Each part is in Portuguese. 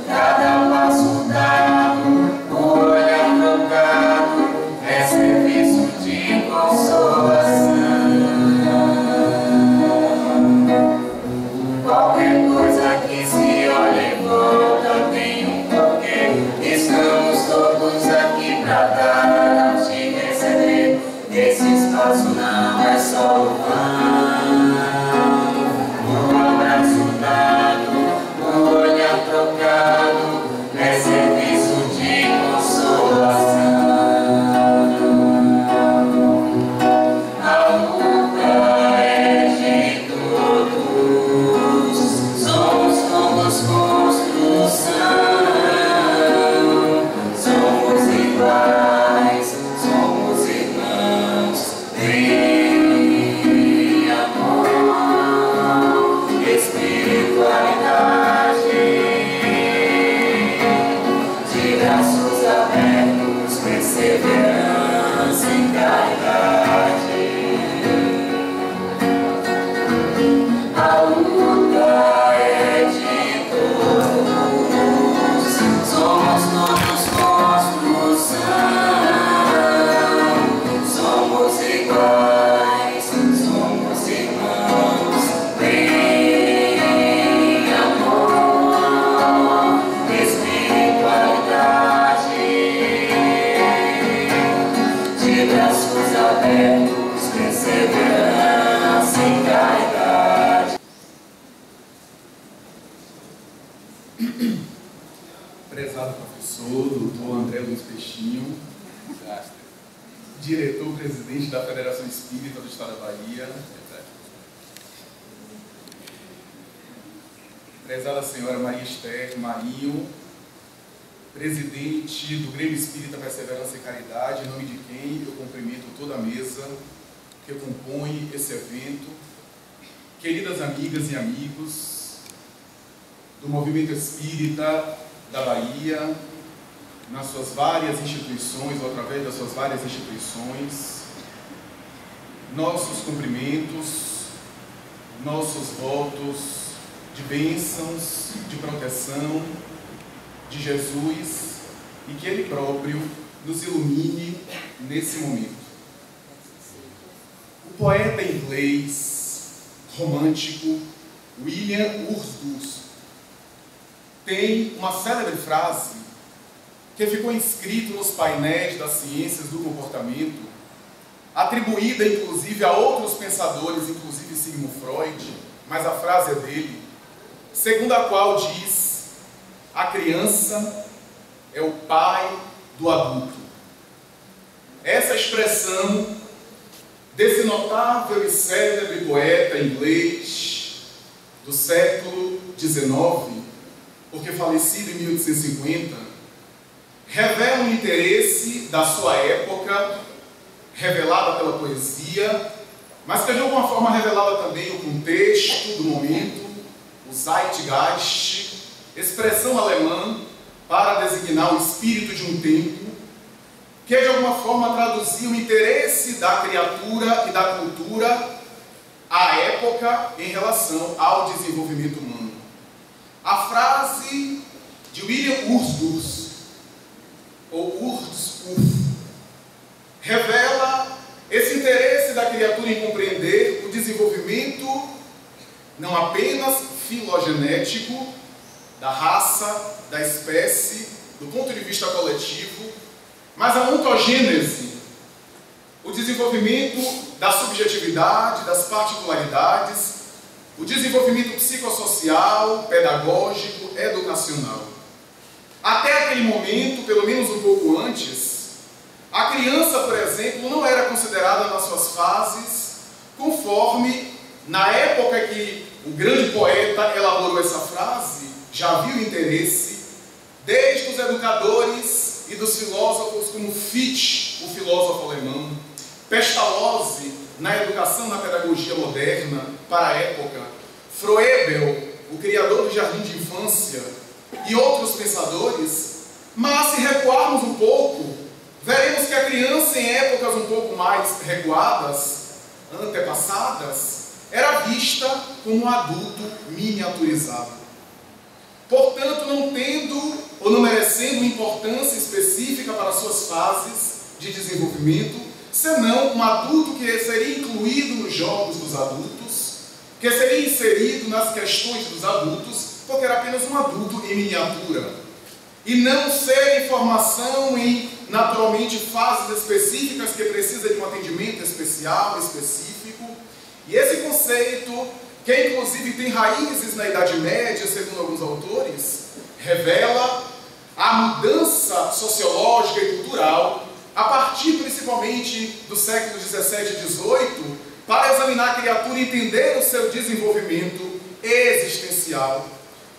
Cada passo dado, olhar trocado, é serviço de consolação. Qualquer coisa que se olhe em volta tem um porquê. Estamos todos aqui pra dar, a te receber. Esse espaço não é só o vão. O abraço dado, o olhar trocado, é serviço de consolação. A luta é de todos, somos construção, somos iguais, somos irmãos, em amor, espiritualidade, de braços abertos, perseverança e caridade. A luta é de todos, somos todos construção, somos iguais, somos irmãos, em amor, espiritualidade, de braços abertos, perseverança e caridade. Prezado professor, doutor André Luiz Peixinho, diretor-presidente da Federação Espírita do Estado da Bahia, prezada senhora Maria Esther Marinho, presidente do Grêmio Espírita Perseverança e Caridade, em nome de quem eu cumprimento toda a mesa que compõe esse evento, queridas amigas e amigos do movimento espírita da Bahia, nas suas várias instituições ou através das suas várias instituições, nossos cumprimentos, nossos votos de bênçãos, de proteção de Jesus e que Ele próprio nos ilumine nesse momento. O poeta inglês romântico William Wordsworth tem uma célebre frase que ficou inscrito nos painéis das ciências do comportamento, atribuída inclusive a outros pensadores, inclusive Sigmund Freud, mas a frase é dele, segundo a qual diz: a criança é o pai do adulto. Essa expressão desse notável e célebre poeta inglês do século XIX, porque falecido em 1850, revela um interesse da sua época, revelada pela poesia, mas que de alguma forma revelava também o contexto do momento, o Zeitgeist, expressão alemã para designar o espírito de um tempo, que de alguma forma traduzia o interesse da criatura e da cultura à época em relação ao desenvolvimento humano. A frase de William Wordsworth, ou Wordsworth, revela esse interesse da criatura em compreender o desenvolvimento não apenas filogenético da raça, da espécie, do ponto de vista coletivo, mas a ontogênese, o desenvolvimento da subjetividade, das particularidades, o desenvolvimento psicossocial, pedagógico, educacional. Até aquele momento, pelo menos um pouco antes, a criança, por exemplo, não era considerada nas suas fases conforme, na época que o grande poeta elaborou essa frase, já havia o interesse desde os educadores e dos filósofos como Fichte, o filósofo alemão, Pestalozzi, na educação, na pedagogia moderna, para a época, Froebel, o criador do jardim de infância, e outros pensadores. Mas se recuarmos um pouco, veremos que a criança, em épocas um pouco mais recuadas, antepassadas, era vista como um adulto miniaturizado. Portanto, não tendo ou não merecendo importância específica para suas fases de desenvolvimento, senão um adulto que seria incluído nos jogos dos adultos, que seria inserido nas questões dos adultos, porque era apenas um adulto em miniatura. E não ser informação em, naturalmente, fases específicas que precisa de um atendimento especial, específico. E esse conceito, que inclusive tem raízes na Idade Média, segundo alguns autores, revela a mudança sociológica e cultural a partir principalmente dos séculos 17 e 18, para examinar a criatura e entender o seu desenvolvimento existencial,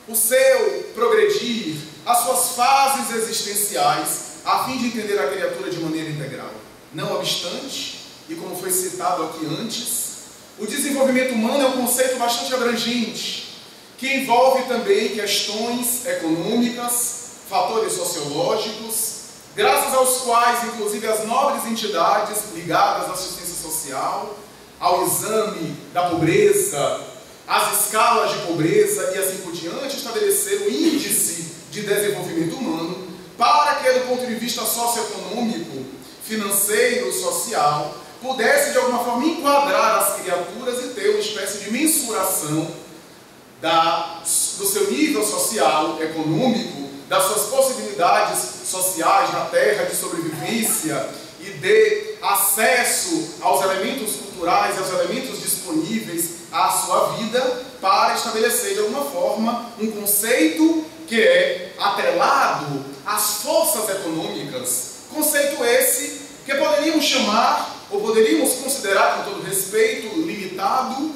o seu progredir, as suas fases existenciais, a fim de entender a criatura de maneira integral. Não obstante, e como foi citado aqui antes, o desenvolvimento humano é um conceito bastante abrangente, que envolve também questões econômicas, fatores sociológicos, graças aos quais, inclusive, as nobres entidades ligadas à assistência social, ao exame da pobreza, às escalas de pobreza e assim por diante, estabeleceram o índice de desenvolvimento humano para que, do ponto de vista socioeconômico, financeiro, social, pudesse de alguma forma enquadrar as criaturas e ter uma espécie de mensuração do seu nível social, econômico, das suas possibilidades sociais na Terra de sobrevivência e de acesso aos elementos culturais, aos elementos disponíveis à sua vida, para estabelecer de alguma forma um conceito que é atrelado às forças econômicas. Conceito esse que poderíamos chamar, ou poderíamos considerar com todo respeito, limitado,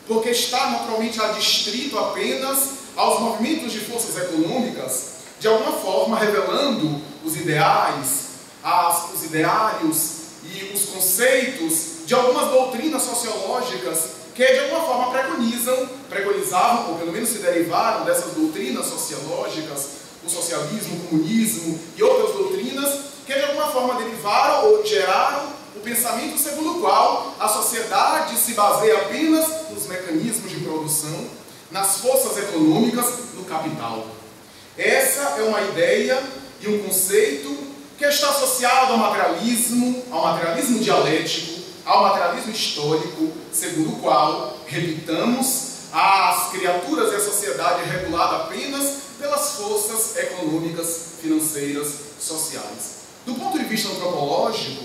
porque está naturalmente adstrito apenas aos movimentos de forças econômicas, de alguma forma revelando os ideais, os ideários e os conceitos de algumas doutrinas sociológicas que de alguma forma preconizavam, ou pelo menos se derivaram dessas doutrinas sociológicas, o socialismo, o comunismo e outras doutrinas que de alguma forma derivaram ou geraram o pensamento segundo o qual a sociedade se baseia apenas nos mecanismos de produção, nas forças econômicas, no capital. Essa é uma ideia e um conceito que está associado ao materialismo dialético, ao materialismo histórico, segundo o qual, repitamos, as criaturas e a sociedade é regulada apenas pelas forças econômicas, financeiras, sociais. Do ponto de vista antropológico,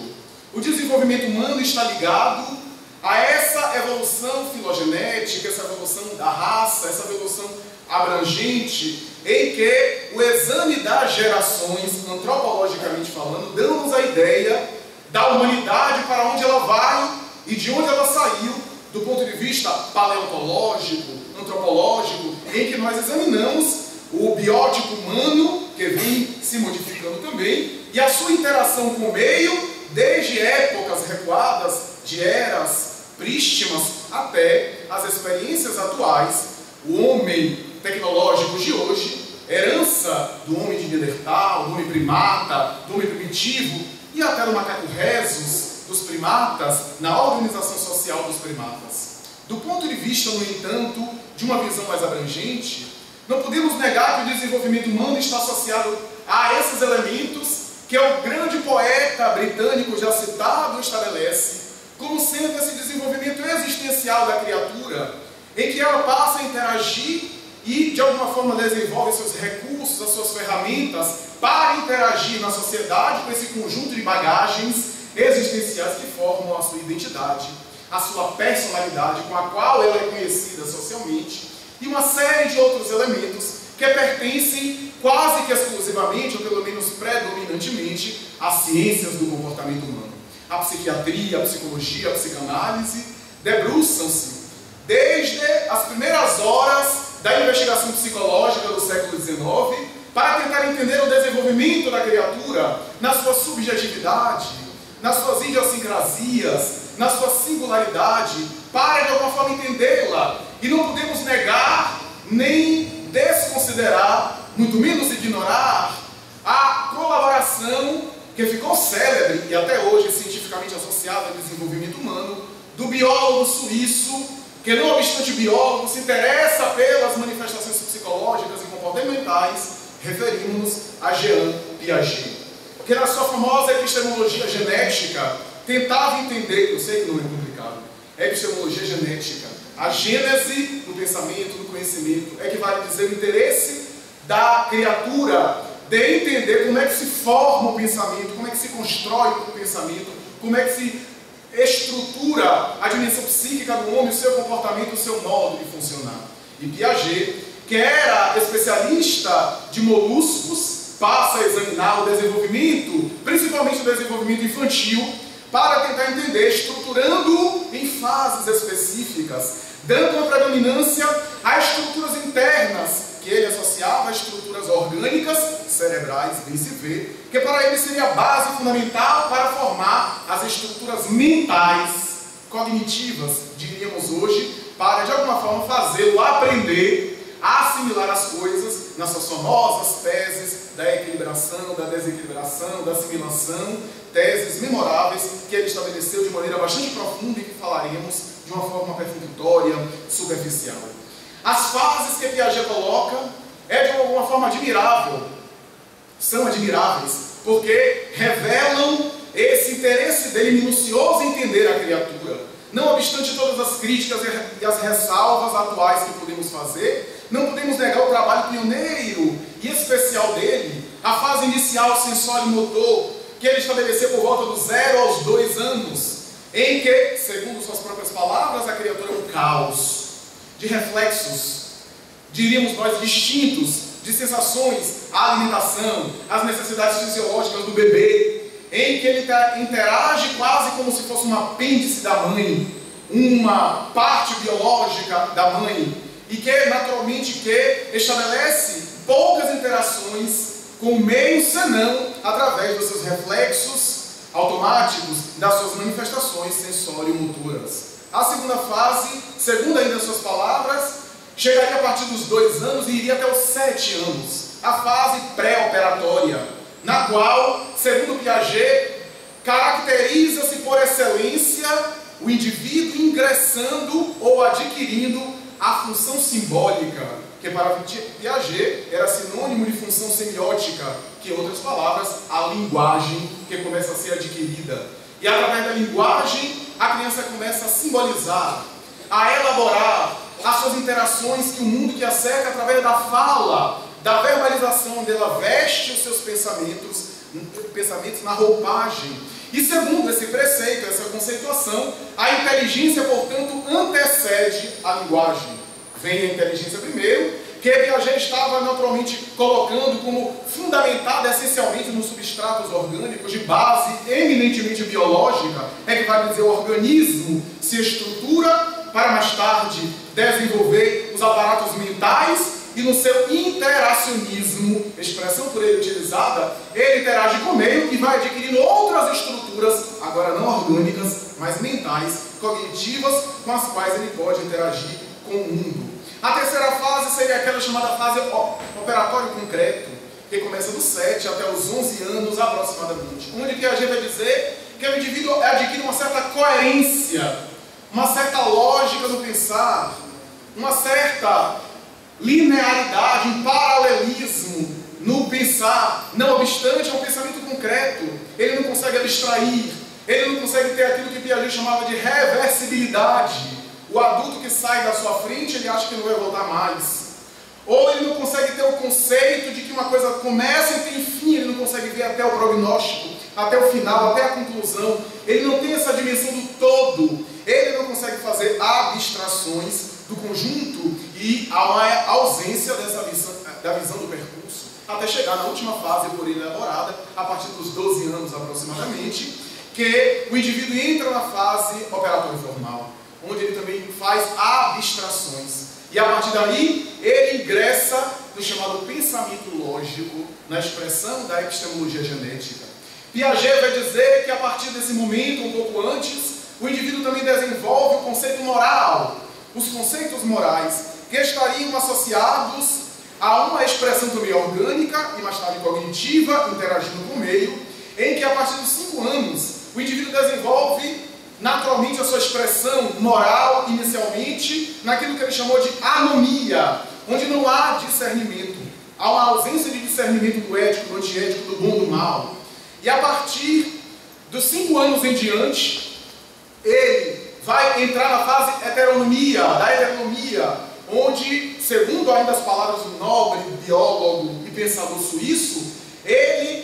o desenvolvimento humano está ligado a essa evolução filogenética, essa evolução da raça, essa evolução abrangente, em que o exame das gerações, antropologicamente falando, dão-nos a ideia da humanidade, para onde ela vai e de onde ela saiu, do ponto de vista paleontológico, antropológico, em que nós examinamos o biótipo humano, que vem se modificando também, e a sua interação com o meio, desde épocas recuadas, de eras prístimas, até as experiências atuais, o homem tecnológico de hoje, herança do homem de Neandertal, do homem primata, do homem primitivo, e até do macaco rhesus, dos primatas, na organização social dos primatas. Do ponto de vista, no entanto, de uma visão mais abrangente, não podemos negar que o desenvolvimento humano está associado a esses elementos que o grande poeta britânico já citado estabelece como sendo esse desenvolvimento existencial da criatura, em que ela passa a interagir e, de alguma forma, desenvolve seus recursos, as suas ferramentas para interagir na sociedade com esse conjunto de bagagens existenciais que formam a sua identidade, a sua personalidade, com a qual ela é conhecida socialmente, e uma série de outros elementos que pertencem quase que exclusivamente, ou pelo menos predominantemente, às ciências do comportamento humano. A psiquiatria, a psicologia, a psicanálise debruçam-se desde as primeiras horas da investigação psicológica do século XIX para tentar entender o desenvolvimento da criatura na sua subjetividade, nas suas idiosincrasias, na sua singularidade, para de alguma forma entendê-la. E não podemos negar nem desconsiderar, muito menos ignorar, a colaboração que ficou célebre e até hoje cientificamente associada ao desenvolvimento humano do biólogo suíço que não obstante o biólogo se interessa pelas manifestações psicológicas e comportamentais, referimos-nos a Jean Piaget, que na sua famosa epistemologia genética tentava entender, eu sei que não é complicado, epistemologia genética, a gênese do pensamento, do conhecimento, é que vale dizer o interesse da criatura de entender como é que se forma o pensamento, como é que se constrói o pensamento, como é que se estrutura a dimensão psíquica do homem, o seu comportamento, o seu modo de funcionar. E Piaget, que era especialista de moluscos, passa a examinar o desenvolvimento, principalmente o desenvolvimento infantil, para tentar entender, estruturando em fases específicas, dando uma predominância a estruturas internas, que ele associava a estruturas orgânicas, cerebrais, bem se vê, que para ele seria a base fundamental para formar as estruturas mentais, cognitivas, diríamos hoje, para de alguma forma fazê-lo aprender a assimilar as coisas nas suas famosas teses da equilibração, da desequilibração, da assimilação, teses memoráveis que ele estabeleceu de maneira bastante profunda e que falaremos de uma forma perfunctória, superficial. As fases que Piaget coloca é de alguma forma admirável, são admiráveis, porque revelam esse interesse dele minucioso em entender a criatura. Não obstante todas as críticas e as ressalvas atuais que podemos fazer, não podemos negar o trabalho pioneiro e especial dele, a fase inicial sensório-motor, que ele estabeleceu por volta dos 0 aos 2 anos, em que, segundo suas próprias palavras, a criatura é um caos de reflexos, diríamos nós, distintos, de sensações, a alimentação, as necessidades fisiológicas do bebê, em que ele interage quase como se fosse um apêndice da mãe, uma parte biológica da mãe, e que naturalmente que estabelece poucas interações com o meio, senão através dos seus reflexos automáticos, das suas manifestações sensório-motoras. A segunda fase, segundo ainda suas palavras, chegaria a partir dos 2 anos e iria até os 7 anos, a fase pré-operatória, na qual, segundo Piaget, caracteriza-se por excelência o indivíduo ingressando ou adquirindo a função simbólica, que para Piaget era sinônimo de função semiótica, que em outras palavras, a linguagem que começa a ser adquirida. E através da linguagem, a criança começa a simbolizar, a elaborar as suas interações que o mundo que a cerca através da fala, da verbalização, onde ela veste os seus pensamentos na roupagem. E segundo esse preceito, essa conceituação, a inteligência, portanto, antecede a linguagem. Vem a inteligência primeiro, que Piaget estava naturalmente colocando como fundamentada essencialmente nos substratos orgânicos de base eminentemente biológica, é que vai dizer o organismo se estrutura para mais tarde desenvolver os aparatos mentais e no seu interacionismo, expressão por ele utilizada, ele interage com o meio e vai adquirindo outras estruturas, agora não orgânicas, mas mentais, cognitivas, com as quais ele pode interagir com o mundo. A terceira fase seria aquela chamada fase operatório concreto, que começa dos 7 até os 11 anos aproximadamente, onde Piaget vai dizer que o indivíduo adquire uma certa coerência, uma certa lógica no pensar, uma certa linearidade, um paralelismo no pensar. Não obstante, é um pensamento concreto, ele não consegue abstrair, ele não consegue ter aquilo que Piaget chamava de reversibilidade. O adulto que sai da sua frente, ele acha que não vai voltar mais. Ou ele não consegue ter o conceito de que uma coisa começa e tem fim, ele não consegue ver até o prognóstico, até o final, até a conclusão. Ele não tem essa dimensão do todo. Ele não consegue fazer abstrações do conjunto e há uma ausência da visão do percurso, até chegar na última fase por ele elaborada, a partir dos 12 anos aproximadamente, que o indivíduo entra na fase operatória formal, onde ele também faz abstrações. E a partir daí, ele ingressa no chamado pensamento lógico, na expressão da epistemologia genética. Piaget vai dizer que a partir desse momento, um pouco antes, o indivíduo também desenvolve o conceito moral, os conceitos morais, que estariam associados a uma expressão também orgânica e mais tarde cognitiva, interagindo com o meio, em que a partir dos 5 anos, o indivíduo desenvolve naturalmente a sua expressão moral, inicialmente, naquilo que ele chamou de anomia, onde não há discernimento. Há uma ausência de discernimento do ético, do antiético, do bom, do mal. E a partir dos 5 anos em diante, ele vai entrar na fase heteronomia, da heteronomia, onde, segundo ainda as palavras do nobre biólogo e pensador suíço, ele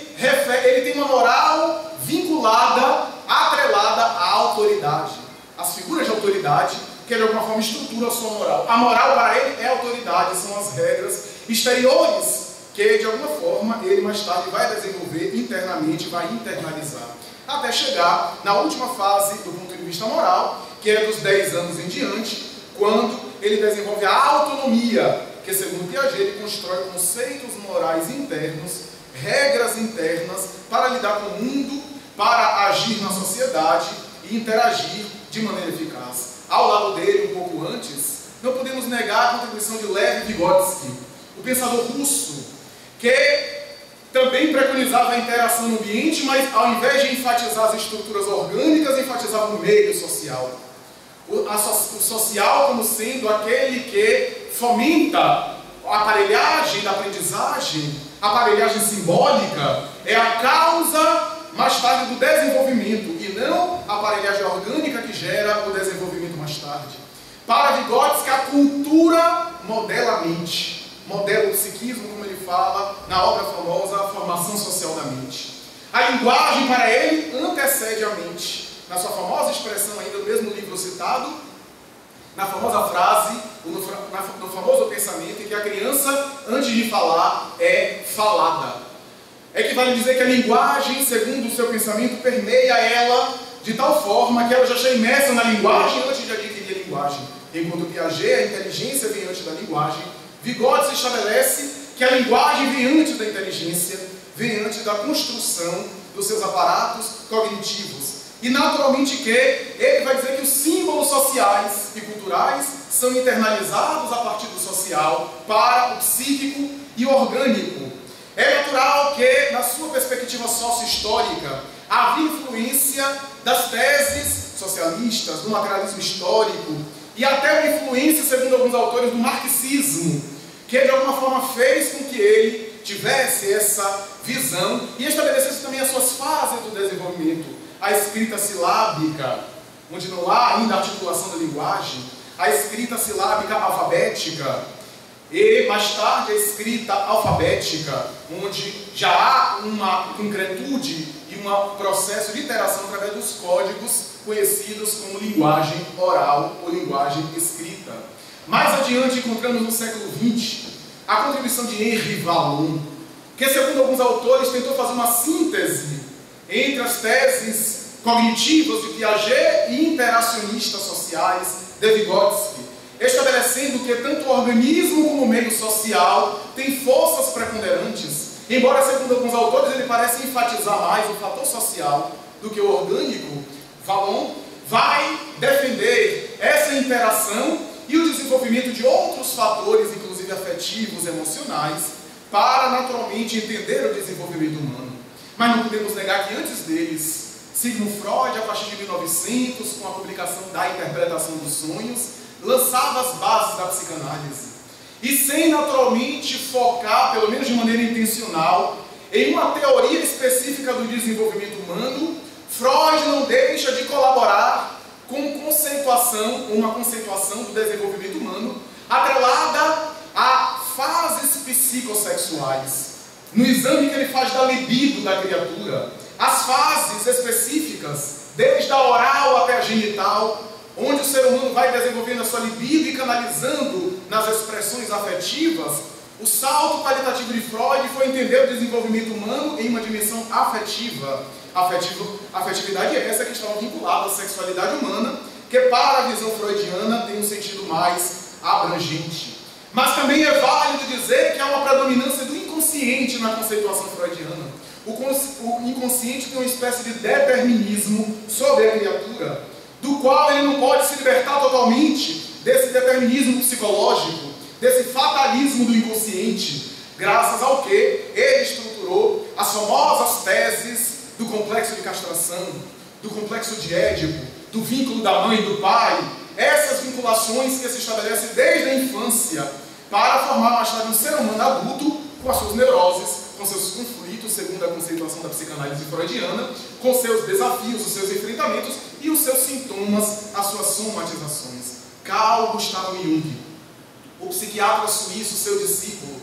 tem uma moral vinculada, atrelada à autoridade. As figuras de autoridade, que de alguma forma estruturam a sua moral. A moral para ele é a autoridade, são as regras exteriores, que de alguma forma ele mais tarde vai desenvolver internamente, vai internalizar. Até chegar na última fase do ponto de vista moral, que é dos 10 anos em diante, quando ele desenvolve a autonomia, que segundo Piaget ele constrói conceitos morais internos, regras internas para lidar com o mundo, para agir na sociedade e interagir de maneira eficaz. Ao lado dele, um pouco antes, não podemos negar a contribuição de Lev Vygotsky, o pensador russo, que também preconizava a interação no ambiente, mas ao invés de enfatizar as estruturas orgânicas, enfatizava o meio social. O social como sendo aquele que fomenta a aparelhagem da aprendizagem, a aparelhagem simbólica, é a causa mais tarde do desenvolvimento, e não a aparelhagem orgânica que gera o desenvolvimento mais tarde. Para Vygotsky, a cultura modela a mente, modela o psiquismo, como ele fala na obra famosa A Formação Social da Mente. A linguagem para ele antecede a mente. Na sua famosa expressão ainda do mesmo livro citado, na famosa frase, no famoso pensamento em que a criança, antes de falar, é falada. Equivale a dizer que a linguagem, segundo o seu pensamento, permeia ela de tal forma que ela já está imersa na linguagem antes de adquirir a linguagem. Enquanto Piaget, a inteligência vem antes da linguagem, Vygotsky estabelece que a linguagem vem antes da inteligência, vem antes da construção dos seus aparatos cognitivos. E naturalmente que ele vai dizer que os símbolos sociais e culturais são internalizados a partir do social para o psíquico e orgânico. É natural que, na sua perspectiva socio-histórica, havia influência das teses socialistas, do materialismo histórico, e até uma influência, segundo alguns autores, do marxismo, que de alguma forma fez com que ele tivesse essa visão e estabelecesse também as suas fases do desenvolvimento. A escrita silábica, onde não há ainda a articulação da linguagem, a escrita silábica alfabética, e mais tarde a escrita alfabética, onde já há uma concretude e um processo de interação através dos códigos conhecidos como linguagem oral ou linguagem escrita. Mais adiante encontramos no século XX a contribuição de Henri Vallon, que segundo alguns autores tentou fazer uma síntese entre as teses cognitivas de Piaget e interacionistas sociais de Vygotsky, estabelecendo que tanto o organismo como o meio social têm forças preponderantes, embora segundo alguns autores ele parece enfatizar mais o fator social do que o orgânico. Vallon vai defender essa interação e o desenvolvimento de outros fatores, inclusive afetivos, emocionais, para naturalmente entender o desenvolvimento humano. Mas não podemos negar que antes deles, Sigmund Freud, a partir de 1900, com a publicação da Interpretação dos Sonhos, lançava as bases da psicanálise. E sem naturalmente focar, pelo menos de maneira intencional, em uma teoria específica do desenvolvimento humano, Freud não deixa de colaborar com uma conceituação do desenvolvimento humano atrelada a fases psicossexuais. No exame que ele faz da libido da criatura, as fases específicas, desde a oral até a genital, onde o ser humano vai desenvolvendo a sua libido e canalizando nas expressões afetivas, o salto qualitativo de Freud foi entender o desenvolvimento humano em uma dimensão afetiva. Afetividade é essa que está vinculada à sexualidade humana, que para a visão freudiana tem um sentido mais abrangente. Mas também é válido dizer que há uma predominância do inconsciente na conceituação freudiana. O inconsciente tem uma espécie de determinismo sobre a criatura, do qual ele não pode se libertar totalmente desse determinismo psicológico, desse fatalismo do inconsciente, graças ao que ele estruturou as famosas teses do complexo de castração, do complexo de Édipo, do vínculo da mãe e do pai, essas vinculações que se estabelecem desde a infância para formar mais tarde um ser humano adulto com as suas neuroses, com seus conflitos, segundo a conceituação da psicanálise freudiana, com seus desafios, os seus enfrentamentos e os seus sintomas, as suas somatizações. Carl Gustav Jung, o psiquiatra suíço, seu discípulo,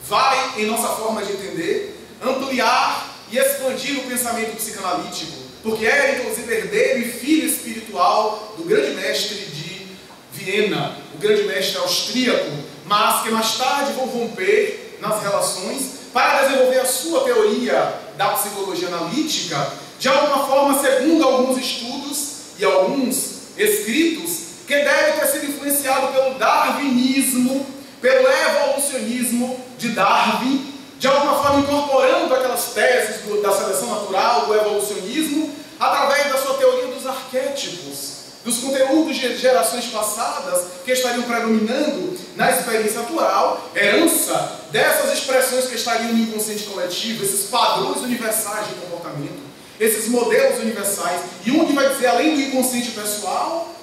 vai, em nossa forma de entender, ampliar e expandir o pensamento psicanalítico, porque era, inclusive, herdeiro e filho espiritual do grande mestre de Viena, o grande mestre austríaco, mas que mais tarde vão romper nas relações para desenvolver a sua teoria da psicologia analítica, de alguma forma, segundo alguns estudos e alguns escritos, que deve ter sido influenciado pelo darwinismo, pelo evolucionismo de Darwin, de alguma forma incorporando aquelas teses da seleção natural, do evolucionismo, através da sua teoria dos arquétipos, dos conteúdos de gerações passadas que estariam predominando na experiência atual, herança dessas expressões que estariam no inconsciente coletivo, esses padrões universais de comportamento, esses modelos universais. E Jung vai dizer, além do inconsciente pessoal,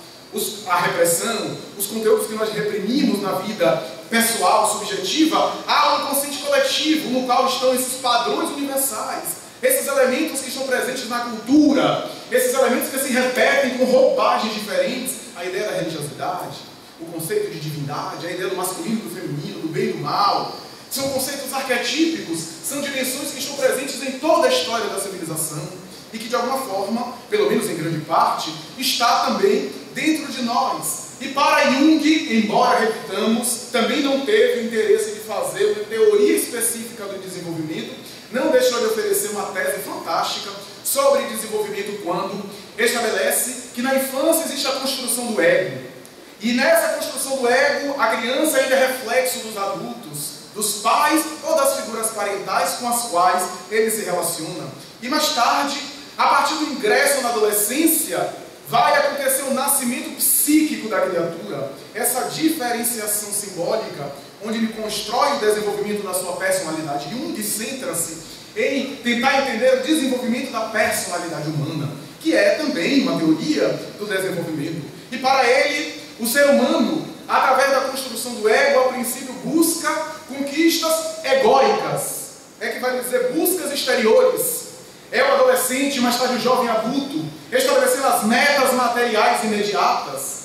a repressão, os conteúdos que nós reprimimos na vida pessoal, subjetiva, há um inconsciente coletivo no qual estão esses padrões universais, esses elementos que estão presentes na cultura, esses elementos que se repetem com roupagens diferentes, a ideia da religiosidade, o conceito de divindade, a ideia do masculino, do feminino, do bem e do mal, são conceitos arquetípicos, são dimensões que estão presentes em toda a história da civilização e que de alguma forma, pelo menos em grande parte, está também dentro de nós. E para Jung, embora repitamos, também não teve interesse de fazer uma teoria específica do desenvolvimento, não deixou de oferecer uma tese fantástica sobre desenvolvimento quando estabelece que na infância existe a construção do ego. E nessa construção do ego, a criança ainda é reflexo dos adultos, dos pais ou das figuras parentais com as quais ele se relaciona. E mais tarde, a partir do ingresso na adolescência, vai acontecer o nascimento psíquico da criatura, essa diferenciação simbólica, onde ele constrói o desenvolvimento da sua personalidade. Jung centra-se em tentar entender o desenvolvimento da personalidade humana, que é também uma teoria do desenvolvimento. E para ele, o ser humano, através da construção do ego, a princípio busca conquistas egóicas. É que vai dizer buscas exteriores. É o adolescente, mais tarde o jovem adulto, estabelecendo as metas materiais imediatas,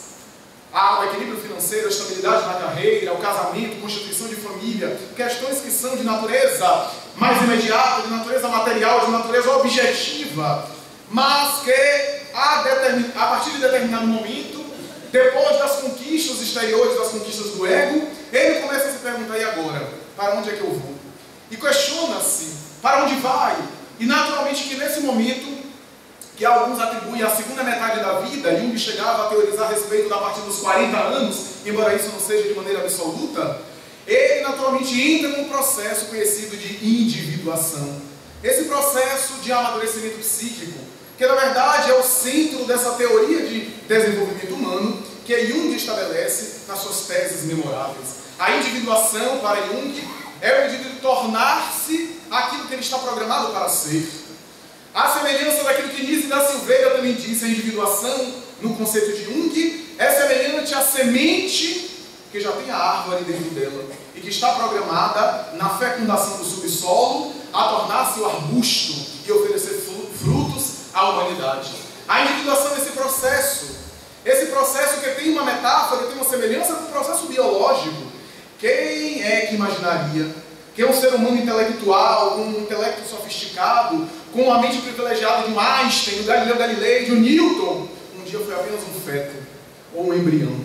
o equilíbrio financeiro, a estabilidade na carreira, o casamento, constituição de família, questões que são de natureza mais imediata, de natureza material, de natureza objetiva, mas que a partir de determinado momento, depois das conquistas exteriores, das conquistas do ego, ele começa a se perguntar, e agora? Para onde é que eu vou? E questiona-se, para onde vai? E naturalmente que nesse momento, que alguns atribuem à segunda metade da vida, Jung chegava a teorizar a respeito da partir dos 40 anos, embora isso não seja de maneira absoluta, ele naturalmente entra num processo conhecido de individuação. Esse processo de amadurecimento psíquico, que na verdade é o centro dessa teoria de desenvolvimento humano, que Jung estabelece nas suas teses memoráveis. A individuação, para Jung, é o indivíduo tornar-se aquilo que ele está programado para ser. A semelhança daquilo que Nise da Silveira também disse, a individuação, no conceito de Jung, é semelhante à semente que já tem a árvore dentro dela e que está programada na fecundação do subsolo a tornar-se o arbusto e oferecer frutos à humanidade. A individuação é esse processo que tem uma metáfora, tem uma semelhança com o processo biológico. Quem é que imaginaria que é um ser humano intelectual, com um intelecto sofisticado, com a mente privilegiada de um Einstein, do Galileu Galilei, de um Newton, um dia foi apenas um feto, ou um embrião.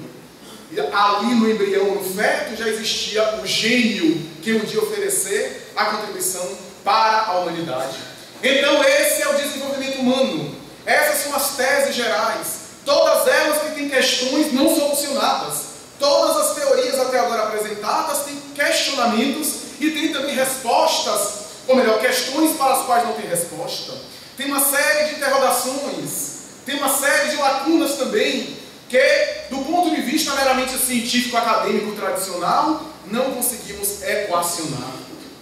E ali no embrião, no feto, já existia o gênio que um dia oferecer a contribuição para a humanidade. Então esse é o desenvolvimento humano. Essas são as teses gerais, todas elas que têm questões não solucionadas. Todas as teorias até agora apresentadas têm questionamentos e tem também respostas, ou melhor, questões para as quais não tem resposta. Tem uma série de interrogações, tem uma série de lacunas também, que do ponto de vista meramente científico, acadêmico, tradicional, não conseguimos equacionar.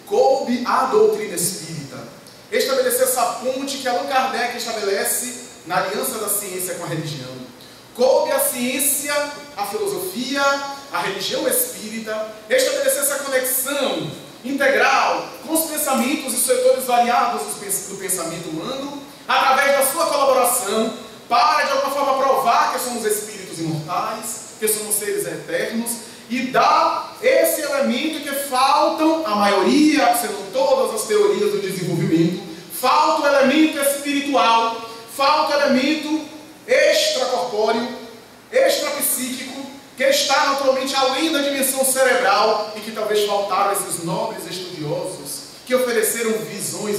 Coube à doutrina espírita estabelecer essa ponte que Allan Kardec estabelece na aliança da ciência com a religião. Coube à ciência, à filosofia, à religião espírita, estabelecer essa conexão integral com os pensamentos e setores variados do pensamento humano, através da sua colaboração, para de alguma forma provar que somos espíritos imortais, que somos seres eternos, e dar esse elemento que faltam a maioria, se não todas as teorias do desenvolvimento, falta o elemento espiritual, falta o elemento extracorpóreo, extrapsíquico, que está naturalmente além da dimensão cerebral e que talvez faltaram esses nobres estudiosos que ofereceram visões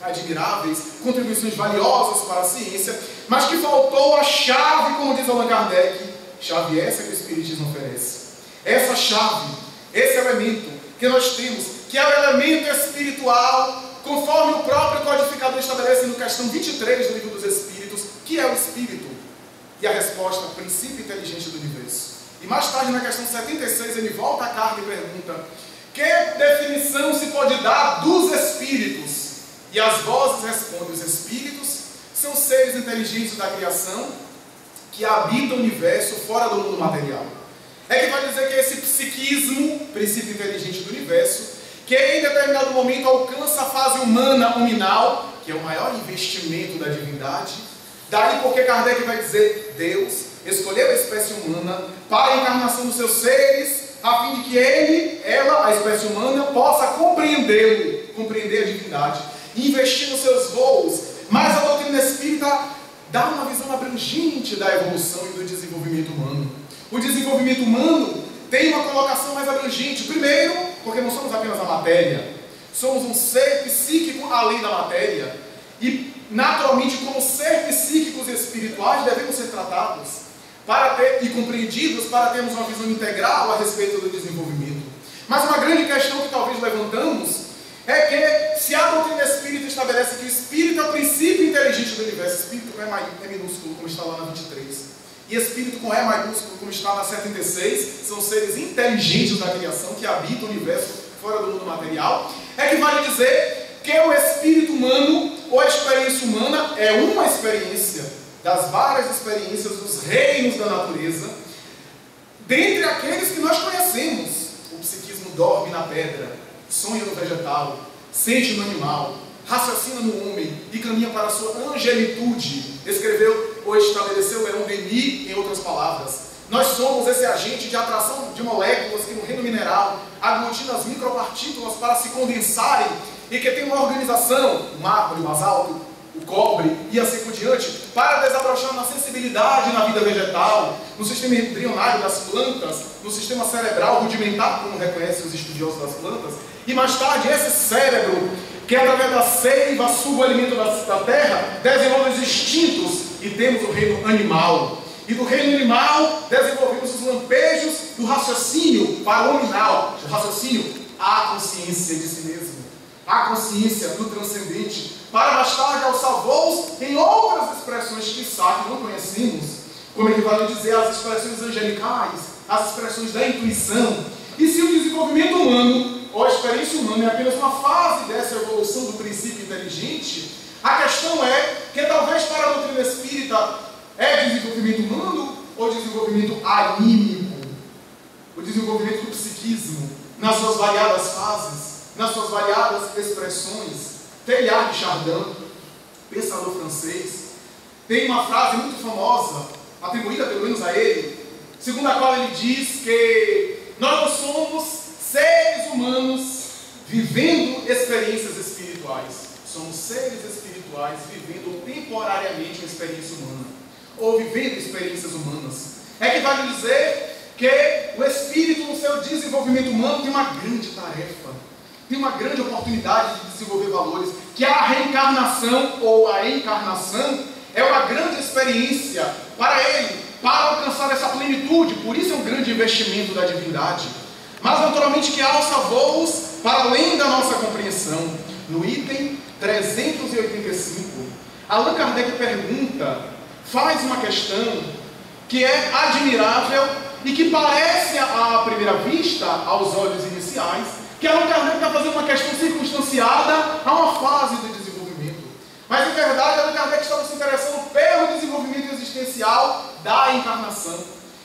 admiráveis, contribuições valiosas para a ciência, mas que faltou a chave, como diz Allan Kardec, chave essa que o Espiritismo oferece. Essa chave, esse elemento que nós temos, que é o elemento espiritual, conforme o próprio codificador estabelece no questão 23 do Livro dos Espíritos, que é o Espírito. E a resposta, princípio inteligente do universo. E mais tarde, na questão 76, ele volta à carga e pergunta: que definição se pode dar dos espíritos? E as vozes respondem: os espíritos são seres inteligentes da criação que habitam o universo fora do mundo material. É que vai dizer que esse psiquismo, princípio inteligente do universo, que em determinado momento alcança a fase humana nominal, que é o maior investimento da divindade. Daí porque Kardec vai dizer: Deus escolheu a espécie humana para a encarnação dos seus seres, a fim de que ela, a espécie humana, possa compreender a divindade e investir nos seus voos. Mas a doutrina espírita dá uma visão abrangente da evolução e do desenvolvimento humano. O desenvolvimento humano tem uma colocação mais abrangente. Primeiro, porque não somos apenas a matéria, somos um ser psíquico além da matéria. E, naturalmente, como ser psíquicos e espirituais, devemos ser tratados e compreendidos para termos uma visão integral a respeito do desenvolvimento. Mas uma grande questão que talvez levantamos é que, se a doutrina espírita estabelece que o espírito é o princípio inteligente do universo, espírito com E minúsculo, como está lá na 23, e espírito com E maiúsculo, como está na 76, são seres inteligentes da criação que habitam o universo fora do mundo material, é que vale dizer que o espírito humano, ou a experiência humana, é uma experiência das várias experiências dos reinos da natureza, dentre aqueles que nós conhecemos. O psiquismo dorme na pedra, sonha no vegetal, sente no animal, raciocina no homem e caminha para a sua angelitude. Escreveu ou estabeleceu Leon Denis, em outras palavras. Nós somos esse agente de atração de moléculas que no reino mineral aglutinam as micropartículas para se condensarem e que tem uma organização, o mármore, o basalto, o cobre e assim por diante, para desabrochar na sensibilidade na vida vegetal, no sistema embrionário das plantas, no sistema cerebral rudimentar, como reconhecem os estudiosos das plantas, e mais tarde esse cérebro, que através da seiva suga o alimento da terra, desenvolve os instintos e temos o reino animal. E do reino animal desenvolvemos os lampejos do raciocínio parominal, do raciocínio à consciência de si mesmo, à consciência do transcendente, para mais tarde alçar voos em outras expressões que não conhecemos, como é que vale dizer as expressões angelicais, as expressões da intuição. E se o desenvolvimento humano, ou a experiência humana, é apenas uma fase dessa evolução do princípio inteligente, a questão é que talvez para a doutrina espírita é desenvolvimento humano ou desenvolvimento anímico, o desenvolvimento do psiquismo, nas suas variadas fases, nas suas variadas expressões. Teilhard de Chardin, pensador francês, tem uma frase muito famosa, atribuída pelo menos a ele, segundo a qual ele diz que nós não somos seres humanos vivendo experiências espirituais, somos seres espirituais vivendo temporariamente uma experiência humana, ou vivendo experiências humanas. É que vale dizer que o espírito no seu desenvolvimento humano tem uma grande tarefa, tem uma grande oportunidade de desenvolver valores, que a reencarnação ou a encarnação é uma grande experiência para ele, para alcançar essa plenitude. Por isso é um grande investimento da divindade, mas naturalmente que alça voos para além da nossa compreensão. No item 385, Allan Kardec pergunta, faz uma questão que é admirável e que parece à primeira vista, aos olhos iniciais, que Allan Kardec está fazendo uma questão circunstanciada a uma fase de desenvolvimento. Mas, em verdade, Allan Kardec estava se interessando pelo desenvolvimento existencial da encarnação.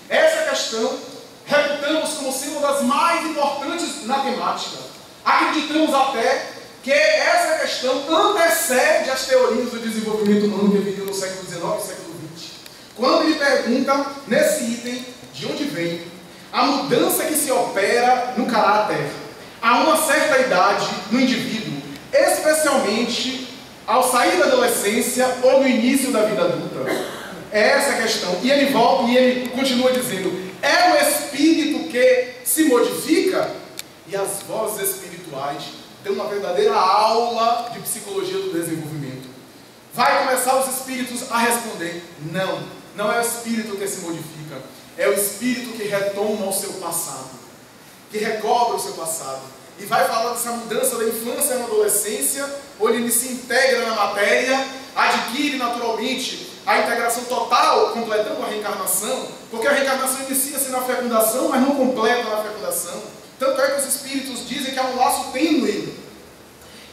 Essa questão reputamos como sendo uma das mais importantes na temática. Acreditamos até que essa questão antecede as teorias do desenvolvimento humano que viveu no século XIX e século XX. Quando ele pergunta, nesse item, de onde vem a mudança que se opera no caráter a uma certa idade no indivíduo, especialmente ao sair da adolescência ou no início da vida adulta. É essa a questão. E ele volta e ele continua dizendo: é o espírito que se modifica? E as vozes espirituais dão uma verdadeira aula de psicologia do desenvolvimento. Vai começar os espíritos a responder: não, não é o espírito que se modifica, é o espírito que retoma o seu passado, que recobra o seu passado. E vai falar dessa mudança da infância na adolescência, onde ele se integra na matéria, adquire naturalmente a integração total, completando a reencarnação, porque a reencarnação inicia-se na fecundação, mas não completa na fecundação. Tanto é que os espíritos dizem que há um laço tênue,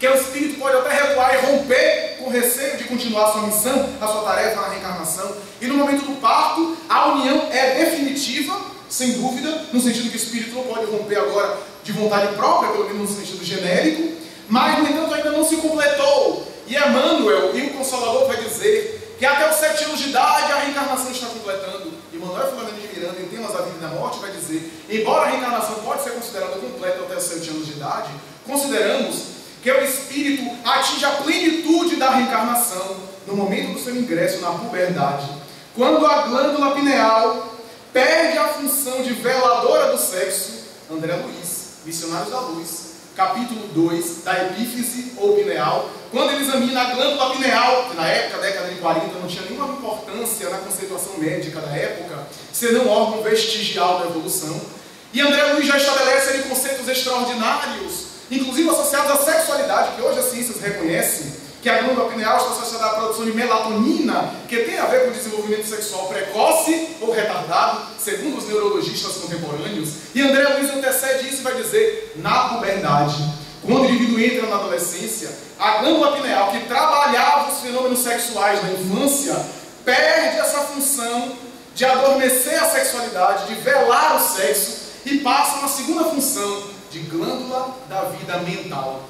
que o espírito pode até recuar e romper com receio de continuar a sua missão, a sua tarefa na reencarnação. E no momento do parto, a união é definitiva, sem dúvida, no sentido que o espírito não pode romper agora de vontade própria, pelo menos no sentido genérico, mas, no entanto, ainda não se completou. E Emmanuel, e o Consolador, vai dizer que até os 7 anos de idade a reencarnação está completando. E Manuel Filomeno de Miranda, em Temas da Vida e da Morte, vai dizer: embora a reencarnação pode ser considerada completa até os 7 anos de idade, consideramos que o espírito atinge a plenitude da reencarnação no momento do seu ingresso na puberdade, quando a glândula pineal perde a função de veladora do sexo. André Luiz, Missionários da Luz, capítulo 2 da epífise ou pineal, quando ele examina a glândula pineal, que na época, década de 40, não tinha nenhuma importância na conceituação médica da época, senão órgão vestigial da evolução. E André Luiz já estabelece ali conceitos extraordinários, inclusive associados à sexualidade, que hoje as ciências reconhecem, que a glândula pineal está associada à produção de melatonina, que tem a ver com o desenvolvimento sexual precoce ou retardado, segundo os neurologistas contemporâneos. E André Luiz antecede isso e vai dizer: na puberdade, quando o indivíduo entra na adolescência, a glândula pineal, que trabalhava os fenômenos sexuais na infância, perde essa função de adormecer a sexualidade, de velar o sexo, e passa uma segunda função de glândula da vida mental,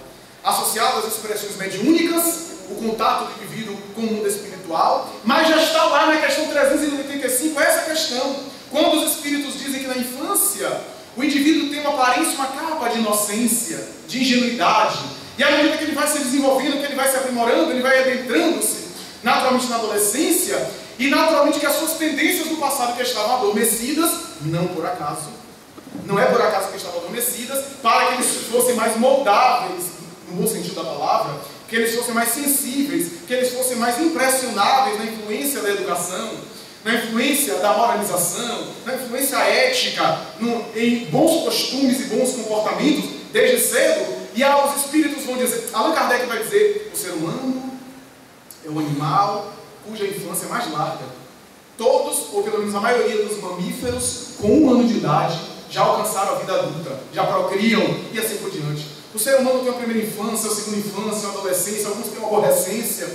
associado às expressões mediúnicas, o contato do indivíduo com o mundo espiritual. Mas já está lá na questão 385 essa questão, quando os espíritos dizem que na infância o indivíduo tem uma aparência, uma capa de inocência, de ingenuidade, e à medida que ele vai se desenvolvendo, que ele vai se aprimorando, ele vai adentrando-se naturalmente na adolescência, e naturalmente que as suas tendências do passado que estavam adormecidas, não por acaso, não é por acaso que estavam adormecidas, para que eles fossem mais moldáveis, no bom sentido da palavra, que eles fossem mais sensíveis, que eles fossem mais impressionáveis na influência da educação, na influência da moralização, na influência ética, em bons costumes e bons comportamentos desde cedo. E os espíritos vão dizer, Allan Kardec vai dizer: o ser humano é um animal cuja infância é mais larga. Todos, ou pelo menos a maioria dos mamíferos, com 1 ano de idade, já alcançaram a vida adulta, já procriam e assim por diante. O ser humano tem a primeira infância, a segunda infância, a adolescência, alguns têm uma aborrecência,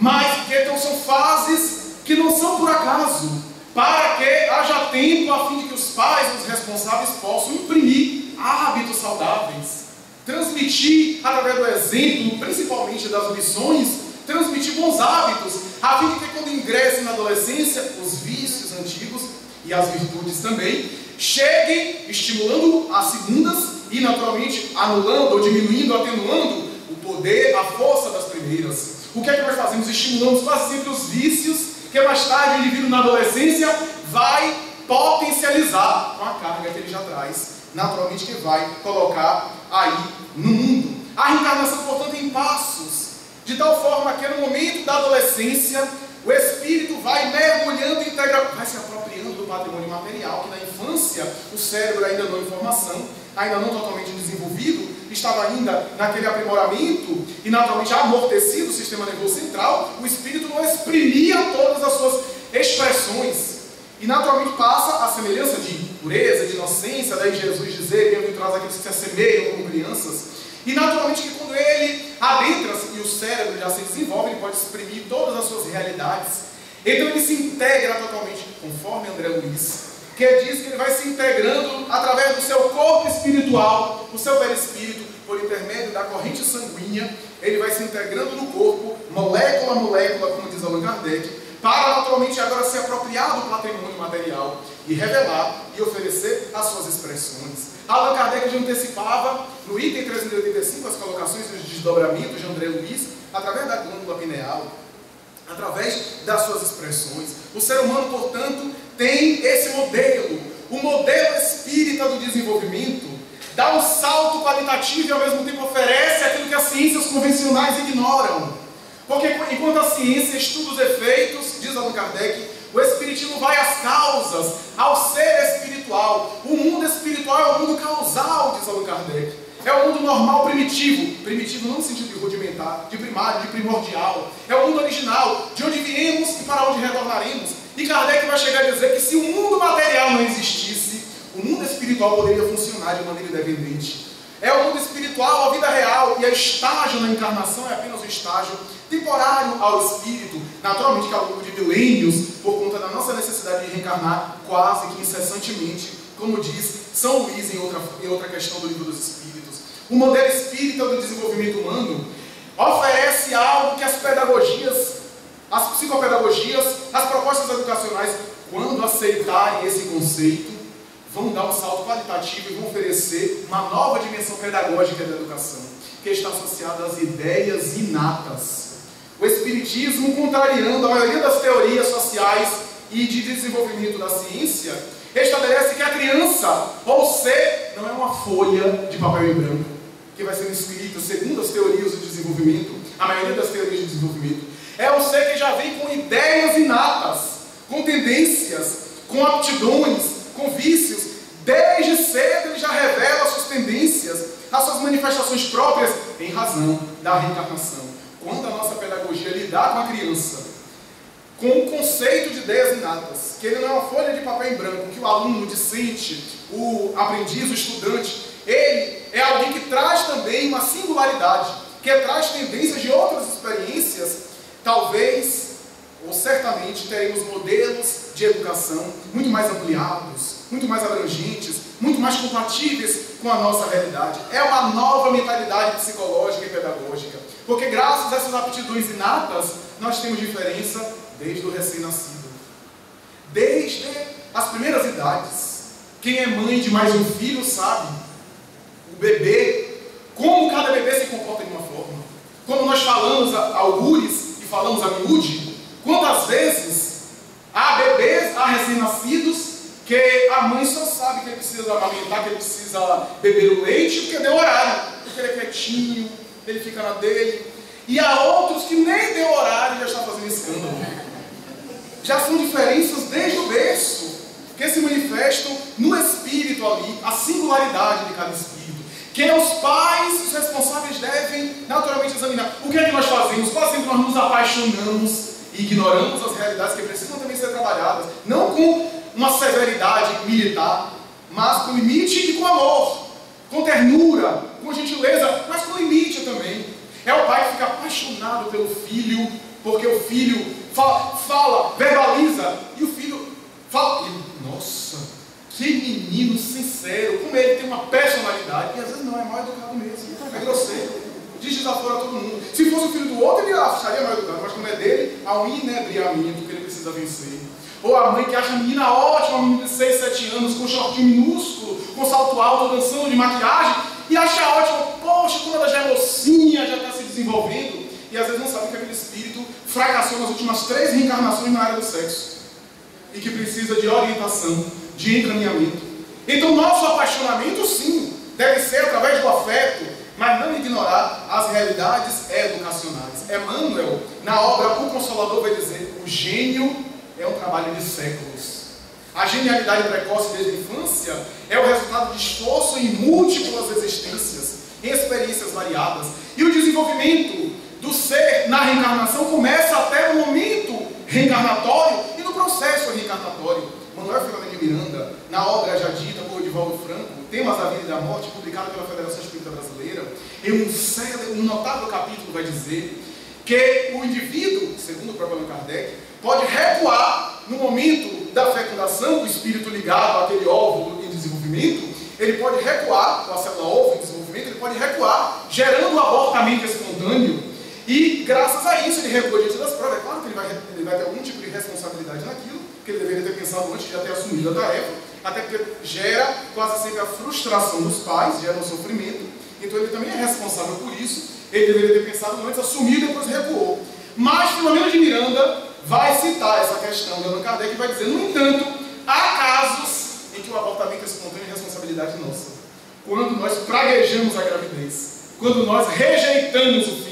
mas que então são fases que não são por acaso, para que haja tempo a fim de que os pais e os responsáveis possam imprimir hábitos saudáveis, transmitir através do exemplo, principalmente das lições, transmitir bons hábitos, a fim de que quando ingressem na adolescência, os vícios antigos e as virtudes também cheguem estimulando as segundas e naturalmente anulando ou diminuindo, atenuando o poder, a força das primeiras. O que é que nós fazemos? Estimulamos quase sempre os vícios, que mais tarde o indivíduo na adolescência vai potencializar com a carga que ele já traz, naturalmente que vai colocar aí no mundo. A reencarnação, portanto, em passos, de tal forma que no momento da adolescência o espírito vai mergulhando e vai se apropriando do patrimônio material, que na infância o cérebro ainda não em formação, ainda não totalmente desenvolvido, estava ainda naquele aprimoramento e naturalmente amortecido o sistema nervoso central. O espírito não exprimia todas as suas expressões e naturalmente passa a semelhança de pureza, de inocência. Daí Jesus dizer: bem-aventurados aqueles que se assemelham como crianças. E naturalmente que quando ele adentra-se e o cérebro já se desenvolve, ele pode exprimir todas as suas realidades. Então ele se integra totalmente, conforme André Luiz, que diz que ele vai se integrando através do seu corpo espiritual, do seu perispírito, por intermédio da corrente sanguínea. Ele vai se integrando no corpo, molécula a molécula, como diz Allan Kardec, para naturalmente agora se apropriar do patrimônio material e revelar e oferecer as suas expressões. Allan Kardec já antecipava no item 385 as colocações e os desdobramentos de André Luiz através da glândula pineal, através das suas expressões. O ser humano, portanto, tem esse modelo, o modelo espírita do desenvolvimento, dá um salto qualitativo e ao mesmo tempo oferece aquilo que as ciências convencionais ignoram. Porque enquanto a ciência estuda os efeitos, diz Allan Kardec, o espiritismo vai às causas, ao ser espiritual. O mundo espiritual é o mundo causal, diz Allan Kardec. É o mundo normal primitivo. Primitivo não no sentido de rudimentar, de primário, de primordial. É o mundo original, de onde viemos e para onde retornaremos. E Kardec vai chegar a dizer que se o mundo material não existisse, o mundo espiritual poderia funcionar de maneira independente. É o mundo espiritual, a vida real, e a estágio na encarnação é apenas um estágio temporário ao espírito, naturalmente que ao longo de milênios, por conta da nossa necessidade de reencarnar quase que incessantemente, como diz São Luís em outra questão do Livro dos Espíritos. O modelo espírita do desenvolvimento humano oferece algo que as pedagogias, as psicopedagogias, as propostas educacionais, quando aceitarem esse conceito, vão dar um salto qualitativo e vão oferecer uma nova dimensão pedagógica da educação, que está associada às ideias inatas. O Espiritismo, contrariando a maioria das teorias sociais e de desenvolvimento da ciência, estabelece que a criança, ou ser, não é uma folha de papel em branco, que vai sendo escrita segundo as teorias do desenvolvimento, a maioria das teorias de desenvolvimento, é um ser que já vem com ideias inatas, com tendências, com aptidões, com vícios. Desde cedo ele já revela as suas tendências, as suas manifestações próprias, em razão da reencarnação. Quando a nossa pedagogia lidar com a criança com o conceito de ideias inatas, que ele não é uma folha de papel em branco, que o aluno, o discente, o aprendiz, o estudante, ele é alguém que traz também uma singularidade, que traz tendências de outras experiências, talvez, ou certamente, teremos modelos de educação muito mais ampliados, muito mais abrangentes, muito mais compatíveis com a nossa realidade. É uma nova mentalidade psicológica e pedagógica, porque graças a essas aptidões inatas, nós temos diferença desde o recém-nascido. Desde as primeiras idades. Quem é mãe de mais um filho sabe, o bebê, como cada bebê se comporta de uma forma. Como nós falamos a algures e falamos a miúde, quantas vezes há bebês, há recém-nascidos, que a mãe só sabe que ele precisa amamentar, que ele precisa beber o leite, porque deu horário, porque ele é quietinho, ele fica na dele. E há outros que nem deu horário e já está fazendo escândalo. Já são diferenças desde o berço, que se manifestam no espírito ali, a singularidade de cada espírito, que os pais, os responsáveis, devem naturalmente examinar. O que é que nós fazemos? Quase sempre nós nos apaixonamos e ignoramos as realidades que precisam também ser trabalhadas, não com uma severidade militar, mas com limite e com amor, com ternura, com gentileza, mas com limite também. É o pai que fica apaixonado pelo filho, porque o filho fala, verbaliza, e o filho fala. E, nossa, que menino sincero, como ele tem uma personalidade, e às vezes não, é mal educado mesmo, é grosseiro, diz desaforo a todo mundo. Se fosse o filho do outro, ele acharia mal educado, mas como é dele, há um inebriamento que ele precisa vencer. Ou a mãe que acha a menina ótima, uma menina de 6, 7 anos, com shortinho minúsculo, com salto alto, dançando de maquiagem, e acha ótima, poxa, quando ela já é mocinha, já está se desenvolvendo, e às vezes não sabe que aquele espírito fracassou nas últimas 3 reencarnações na área do sexo, e que precisa de orientação, de encaminhamento. Então nosso apaixonamento, sim, deve ser através do afeto, mas não ignorar as realidades educacionais. Emmanuel, na obra O Consolador, vai dizer: o gênio é um trabalho de séculos. A genialidade precoce desde a infância é o resultado de esforço em múltiplas existências, em experiências variadas. E o desenvolvimento do ser na reencarnação começa até no momento reencarnatório e no processo reencarnatório. Manuel Filomeno de Miranda, na obra já dita por Divaldo Franco, Temas da Vida e da Morte, publicada pela Federação Espírita Brasileira, em um notável capítulo vai dizer que o indivíduo, segundo o próprio Allan Kardec, pode recuar no momento da fecundação, o espírito ligado àquele óvulo em desenvolvimento, ele pode recuar, com a célula ovo em desenvolvimento, ele pode recuar, gerando um abortamento espontâneo, e graças a isso ele recua diante das provas. É claro que ele vai ter algum tipo de responsabilidade naquilo, que ele deveria ter pensado antes de já ter assumido a tarefa, até porque gera quase sempre a frustração dos pais, gera um sofrimento, então ele também é responsável por isso, ele deveria ter pensado antes, assumiu e depois recuou. Mas Filomeno de Miranda vai citar essa questão de Allan Kardec e vai dizer, no entanto, há casos em que o abortamento espontâneo é responsabilidade nossa. Quando nós praguejamos a gravidez, quando nós rejeitamos o filho,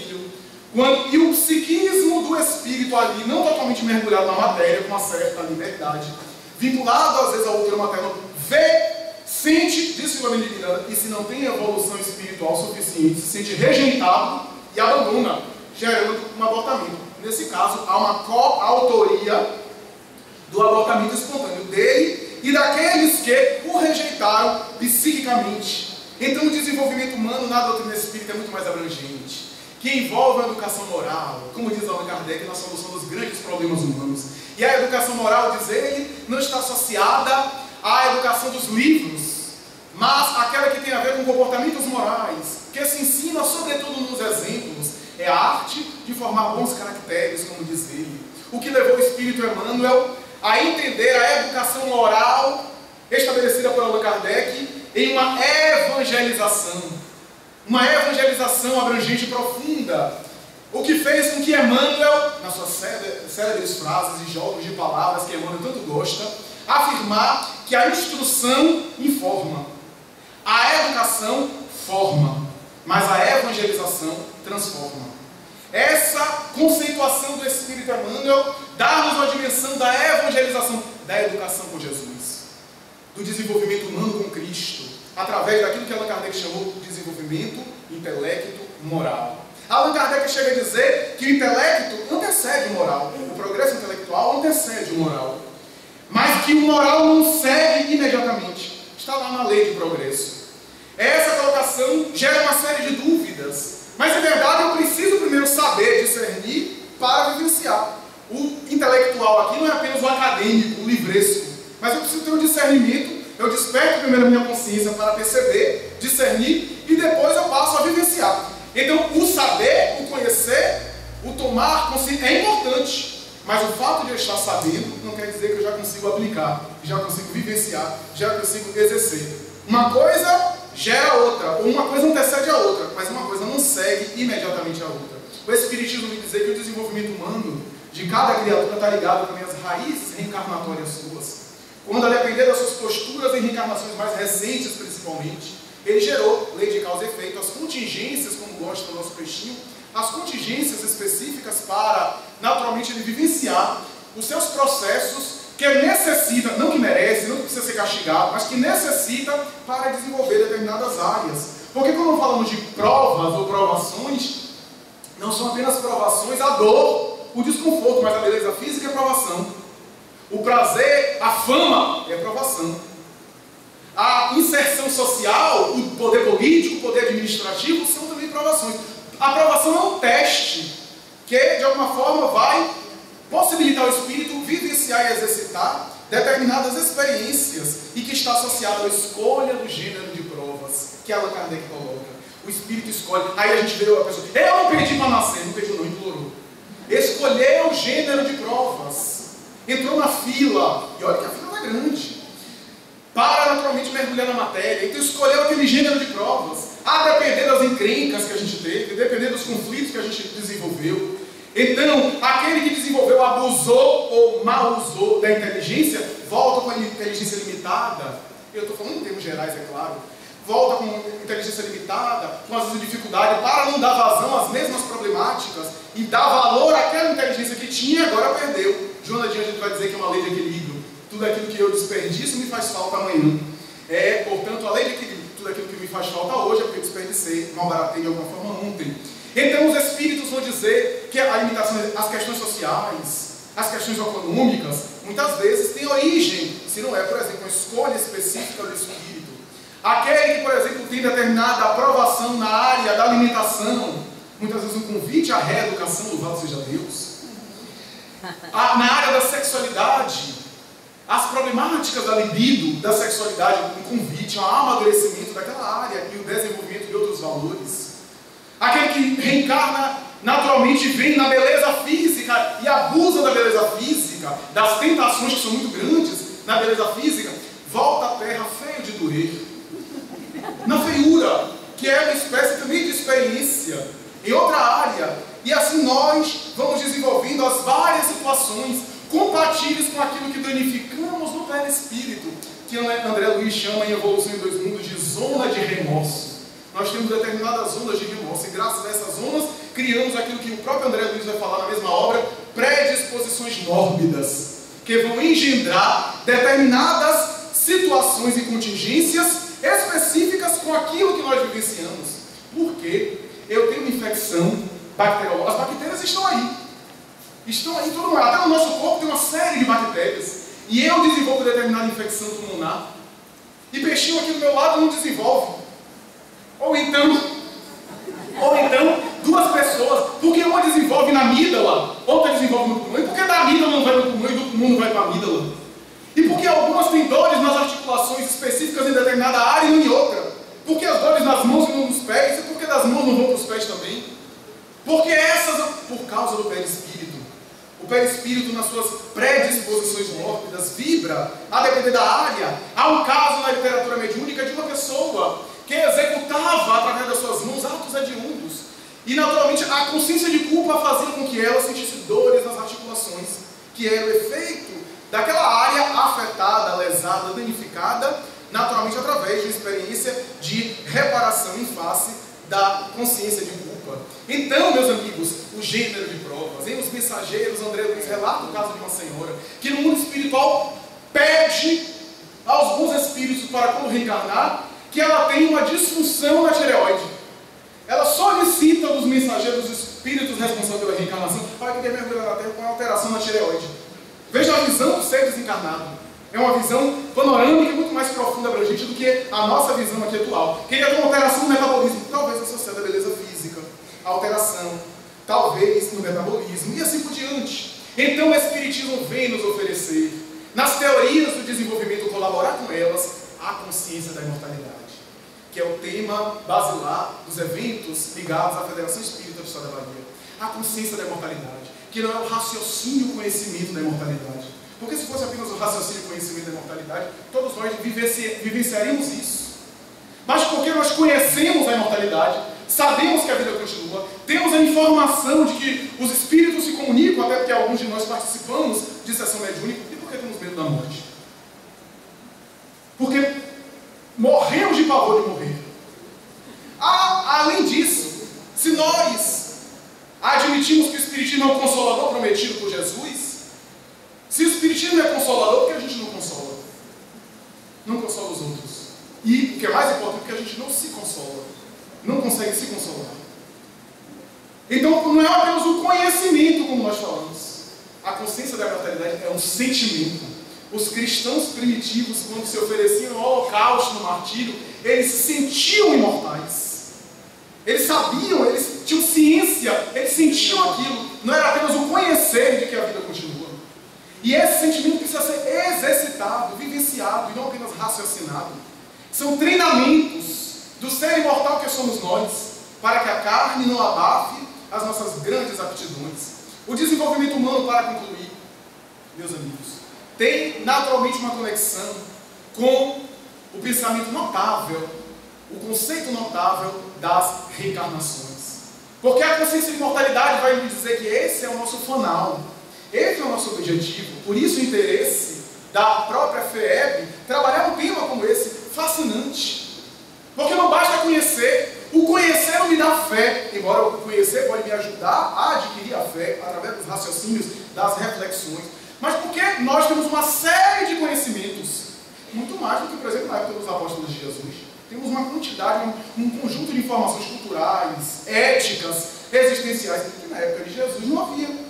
e o psiquismo do espírito ali, não totalmente mergulhado na matéria, com uma certa liberdade, vinculado às vezes ao útero materno, sente, diz Filomeno de Miranda, e se não tem evolução espiritual suficiente, se sente rejeitado e abandona, gerando um abortamento. Nesse caso, há uma coautoria do abortamento espontâneo dele e daqueles que o rejeitaram psiquicamente. Então, o desenvolvimento humano na doutrina espírita é muito mais abrangente, que envolve a educação moral, como diz Allan Kardec, na solução dos grandes problemas humanos. E a educação moral, diz ele, não está associada à educação dos livros, mas aquela que tem a ver com comportamentos morais, que se ensina sobretudo nos exemplos, é a arte de formar bons caracteres, como diz ele. O que levou o Espírito Emmanuel a entender a educação moral estabelecida por Allan Kardec em uma evangelização abrangente e profunda, o que fez com que Emmanuel, nas suas célebres frases e jogos de palavras que Emmanuel tanto gosta, afirmar que a instrução informa, a educação forma, mas a evangelização transforma. Essa conceituação do Espírito Emmanuel dá-nos uma dimensão da evangelização, da educação com Jesus, do desenvolvimento humano com Cristo, através daquilo que Allan Kardec chamou de desenvolvimento intelecto moral. Allan Kardec chega a dizer que o intelecto antecede o moral, o progresso intelectual antecede o moral, mas que o moral não segue imediatamente, está lá na lei de progresso. Essa colocação gera uma série de dúvidas, mas em verdade eu preciso primeiro saber discernir para vivenciar. O intelectual aqui não é apenas o acadêmico, o livresco, mas eu preciso ter um discernimento. Eu desperto primeiro a minha consciência para perceber, discernir, e depois eu passo a vivenciar. Então, o saber, o conhecer, o tomar consciência é importante, mas o fato de eu estar sabendo não quer dizer que eu já consigo aplicar, já consigo vivenciar, já consigo exercer. Uma coisa gera outra, ou uma coisa antecede a outra, mas uma coisa não segue imediatamente a outra. O Espiritismo me diz que o desenvolvimento humano de cada criatura está ligado também às raízes reencarnatórias suas. Quando, a depender das suas posturas em reencarnações mais recentes, principalmente, ele gerou lei de causa e efeito, as contingências, como gosta do nosso peixinho, as contingências específicas para, naturalmente, ele vivenciar os seus processos que ele necessita, não que merece, não que precisa ser castigado, mas que necessita para desenvolver determinadas áreas. Porque quando falamos de provas ou provações, não são apenas provações, a dor, o desconforto, mas a beleza física é provação. O prazer, a fama é provação. A inserção social, o poder político, o poder administrativo são também provações. A provação é um teste que, de alguma forma, vai possibilitar ao espírito vivenciar e exercitar determinadas experiências e que está associado à escolha do gênero de provas que Allan Kardec coloca. O espírito escolhe. Aí a gente vê a pessoa, eu não pedi para nascer, não pediu não, implorou. Escolheu o gênero de provas. Entrou na fila, e olha que a fila não é grande, para naturalmente mergulhar na matéria, então escolheu aquele gênero de provas, a depender das encrencas que a gente teve, a depender dos conflitos que a gente desenvolveu. Então, aquele que desenvolveu, abusou ou mal usou da inteligência, volta com a inteligência limitada, eu estou falando em termos gerais, é claro, volta com inteligência limitada, com as dificuldades, para não dar vazão às mesmas problemáticas e dar valor àquela inteligência que tinha e agora perdeu. Joana Diante vai dizer que é uma lei de equilíbrio. Tudo aquilo que eu desperdiço me faz falta amanhã. Portanto, a lei de equilíbrio. Tudo aquilo que me faz falta hoje é porque eu desperdicei, malbaratei de alguma forma ontem. Então, os espíritos vão dizer que a limitação, as questões sociais, as questões econômicas, muitas vezes têm origem, se não é, por exemplo, uma escolha específica do espírito. Aquele que, por exemplo, tem determinada aprovação na área da alimentação, muitas vezes um convite à reeducação, louvado seja Deus. Na área da sexualidade, as problemáticas da libido, da sexualidade, um convite ao amadurecimento daquela área e o desenvolvimento de outros valores. Aquele que reencarna naturalmente vem na beleza física e abusa da beleza física, das tentações que são muito grandes na beleza física, volta à terra feio de doer. Na feiura, que é uma espécie também de experiência em outra área. E assim nós vamos desenvolvendo as várias situações compatíveis com aquilo que danificamos no perispírito, que André Luiz chama em Evolução em Dois Mundos de zona de remorso. Nós temos determinadas zonas de remorso e graças a essas zonas criamos aquilo que o próprio André Luiz vai falar na mesma obra, predisposições mórbidas, que vão engendrar determinadas situações e contingências específicas com aquilo que nós vivenciamos. Por quê? Eu tenho uma infecção bacteriológica. As bactérias estão aí em todo lugar. Até no nosso corpo tem uma série de bactérias. E eu desenvolvo determinada infecção pulmonar. E peixinho aqui do meu lado não desenvolve. Ou então, duas pessoas, porque uma desenvolve na amígdala, outra desenvolve no pulmão. E por que da amígdala não vai no pulmão e do pulmão não vai para a amígdala? E por que algumas têm dores nas articulações específicas em determinada área e não em outra? Por que as dores nas mãos e não nos pés? E por que das mãos não vão para os pés também? Porque por causa do perispírito. O perispírito, nas suas predisposições mórbidas, vibra, a depender da área. Há um caso na literatura mediúnica de uma pessoa que executava, através das suas mãos, atos hediondos. E, naturalmente, a consciência de culpa fazia com que ela sentisse dores nas articulações, que era o efeito daquela área afetada, lesada, danificada, naturalmente através de uma experiência de reparação em face da consciência de culpa. Então, meus amigos, o gênero de provas, em Os Mensageiros, André Luiz relata o caso de uma senhora que no mundo espiritual pede aos bons espíritos para quando reencarnar, que ela tem uma disfunção na tireoide. Ela solicita dos mensageiros, dos espíritos responsáveis pela reencarnação, para que tenha mergulho na Terra com uma alteração na tireoide. Veja a visão do ser desencarnado. É uma visão panorâmica muito mais profunda para a gente do que a nossa visão aqui atual. Queria ter uma alteração no metabolismo, talvez associada à beleza física, alteração, talvez no metabolismo, e assim por diante. Então o Espiritismo vem nos oferecer, nas teorias do desenvolvimento, colaborar com elas, a consciência da imortalidade, que é o tema basilar dos eventos ligados à Federação Espírita do Estado da Bahia. A consciência da imortalidade, que não é o raciocínio e o conhecimento da imortalidade. Porque se fosse apenas o raciocínio e o conhecimento da imortalidade, todos nós vivenciaríamos isso. Mas porque nós conhecemos a imortalidade, sabemos que a vida continua, temos a informação de que os espíritos se comunicam, até porque alguns de nós participamos de sessão mediúnica, e por que temos medo da morte? Porque morremos de pavor de morrer. Além disso, se nós admitimos que o Espiritismo é o consolador prometido por Jesus, se o Espiritismo é consolador, por que a gente não consola? Não consola os outros. E, o que é mais importante, porque a gente não se consola. Não consegue se consolar. Então, não é apenas o conhecimento, como nós falamos. A consciência da imortalidade é um sentimento. Os cristãos primitivos, quando se ofereciam ao holocausto, no martírio, eles se sentiam imortais. Eles sabiam, eles tinham ciência, eles sentiam aquilo. Não era apenas o conhecer de que a vida continua. E esse sentimento precisa ser exercitado, vivenciado, e não apenas raciocinado. São treinamentos do ser imortal que somos nós, para que a carne não abafe as nossas grandes aptidões. O desenvolvimento humano, para concluir, meus amigos, tem naturalmente uma conexão com o pensamento notável, o conceito notável das reencarnações. Porque a consciência de imortalidade vai me dizer que esse é o nosso fanal, esse é o nosso objetivo. Por isso o interesse da própria FEEB trabalhar um tema como esse, fascinante. Porque não basta conhecer, o conhecer não me dá fé, embora o conhecer pode me ajudar a adquirir a fé através dos raciocínios, das reflexões. Mas porque nós temos uma série de conhecimentos, muito mais do que, por exemplo, na época dos apóstolos de Jesus. Temos uma quantidade, um conjunto de informações culturais, éticas, existenciais, que na época de Jesus não havia.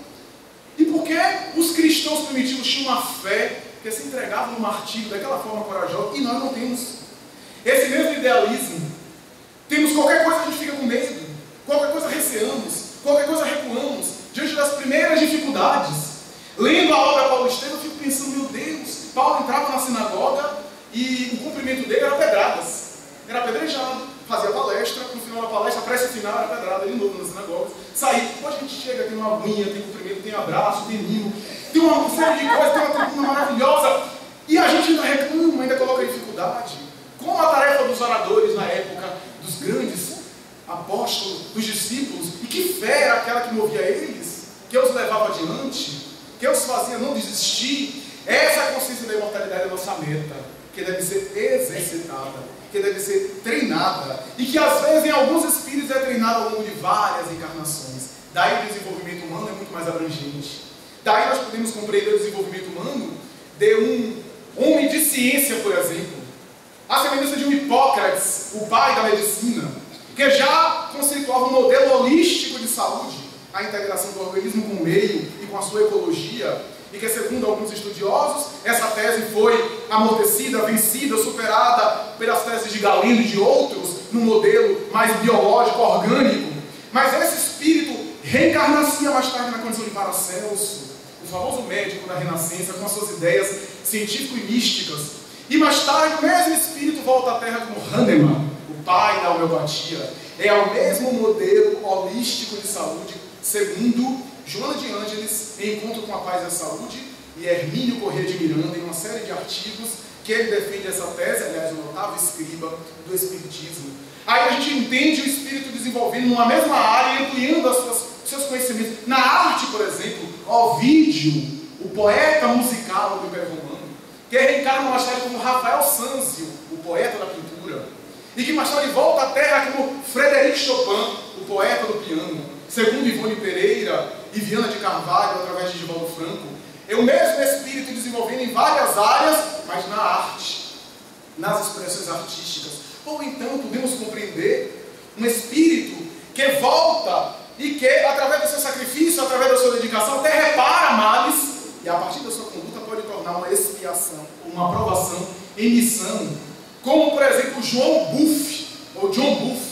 E por que os cristãos primitivos tinham uma fé que se entregava no martírio daquela forma corajosa e nós não temos? Esse mesmo idealismo, temos qualquer coisa que a gente fica com medo. disciplinar a pedrada de novo nas sinagogas. Sair, depois a gente chega, tem uma aguinha, tem cumprimento, tem abraço, tem mimo, tem uma série de coisas, tem uma tribuna maravilhosa. E a gente ainda reclama, ainda coloca dificuldade. Como a tarefa dos oradores na época, dos grandes apóstolos, dos discípulos, e que fé era aquela que movia eles, que os levava adiante, que os fazia não desistir. Essa é a consciência da imortalidade é a nossa meta, que deve ser exercitada, que deve ser treinada, e que às vezes em alguns espíritos é treinada ao longo de várias encarnações. Daí o desenvolvimento humano é muito mais abrangente. Daí nós podemos compreender o desenvolvimento humano de um homem de ciência, por exemplo, a semelhança de um Hipócrates, o pai da medicina, que já conceituava um modelo holístico de saúde, a integração do organismo com o meio e com a sua ecologia, e que, segundo alguns estudiosos, essa tese foi amortecida, vencida, superada pelas teses de Galeno e de outros, num modelo mais biológico, orgânico. Mas esse espírito reencarnacia mais tarde na condição de Paracelso, o famoso médico da Renascença, com as suas ideias científico-místicas. E mais tarde, o mesmo espírito volta à Terra como Hahnemann, o pai da homeopatia. É o mesmo modelo holístico de saúde, segundo Joana de Ângeles, em Encontro com a Paz e a Saúde, e Hermínio Corrêa de Miranda, em uma série de artigos que ele defende essa tese, aliás, o oitavo escriba do Espiritismo. Aí a gente entende o espírito desenvolvendo numa mesma área, ampliando seus conhecimentos. Na arte, por exemplo, Ovídio, o poeta musical do Império Romano, que reencarna mais tarde como Rafael Sanzio, o poeta da pintura, e que mais tarde volta à Terra como Frederic Chopin, o poeta do piano, segundo Ivone Pereira e Viana de Carvalho, através de Divaldo Franco. É o mesmo espírito desenvolvendo em várias áreas, mas na arte, nas expressões artísticas. Ou então podemos compreender um espírito que volta e que, através do seu sacrifício, através da sua dedicação, até repara males, e a partir da sua conduta pode tornar uma expiação, uma aprovação em missão. Como, por exemplo, João Buff, ou John Buff,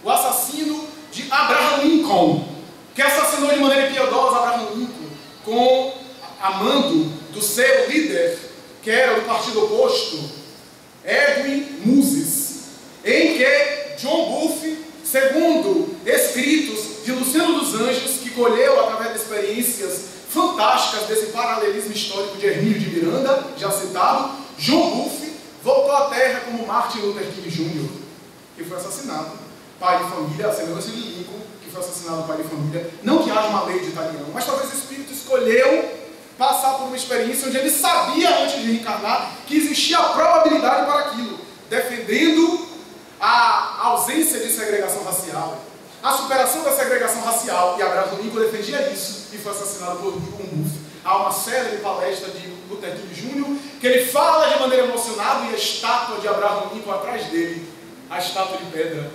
o assassino de Abraham Lincoln, que assassinou de maneira piedosa Abraham Lincoln, com amando do seu líder, que era do partido oposto, Edwin Moses, em que John Buff, segundo escritos de Luciano dos Anjos, que colheu através de experiências fantásticas desse paralelismo histórico de Hermínio de Miranda, já citado, John Buff voltou à Terra como Martin Luther King Jr., que foi assassinado, pai de família, a semelhança de Lincoln, que foi assassinado pai de família. Não que haja uma lei de italiano, mas talvez o espírito escolheu passar por uma experiência onde ele sabia, antes de reencarnar, que existia a probabilidade para aquilo, defendendo a ausência de segregação racial, a superação da segregação racial, e Abraham Lincoln defendia isso, e foi assassinado por John Buff. Há uma célebre palestra de Luther King Jr., que ele fala de maneira emocionada, e a estátua de Abraham Lincoln atrás dele, a estátua de pedra.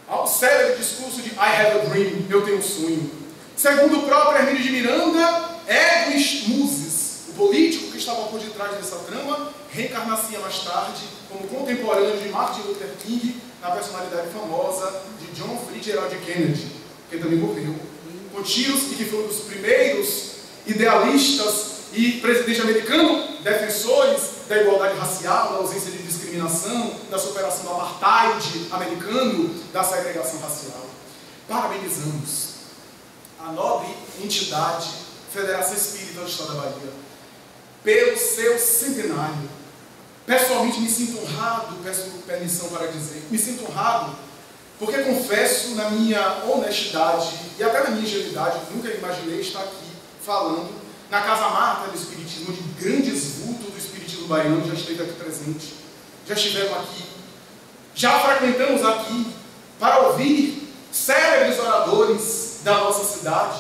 Há um célebre discurso de I have a dream, eu tenho um sonho. Segundo o próprio Hermínio de Miranda, Edwin Moses, o político que estava por detrás dessa trama, reencarnacia mais tarde como contemporâneo de Martin Luther King na personalidade famosa de John Fitzgerald Kennedy, que também morreu com tiros e que foi um dos primeiros idealistas e presidente americano, defensores da igualdade racial, da ausência de discriminação, da superação do apartheid americano, da segregação racial. Parabenizamos a nobre entidade Federação Espírita do Estado da Bahia pelo seu centenário. Pessoalmente me sinto honrado, peço permissão para dizer, me sinto honrado porque confesso na minha honestidade e até na minha ingenuidade, nunca imaginei estar aqui falando na Casa Marta do Espiritismo, onde grandes vultos do Espiritismo baiano já esteve aqui presente, já estiveram aqui, já frequentamos aqui para ouvir célebres oradores da nossa cidade,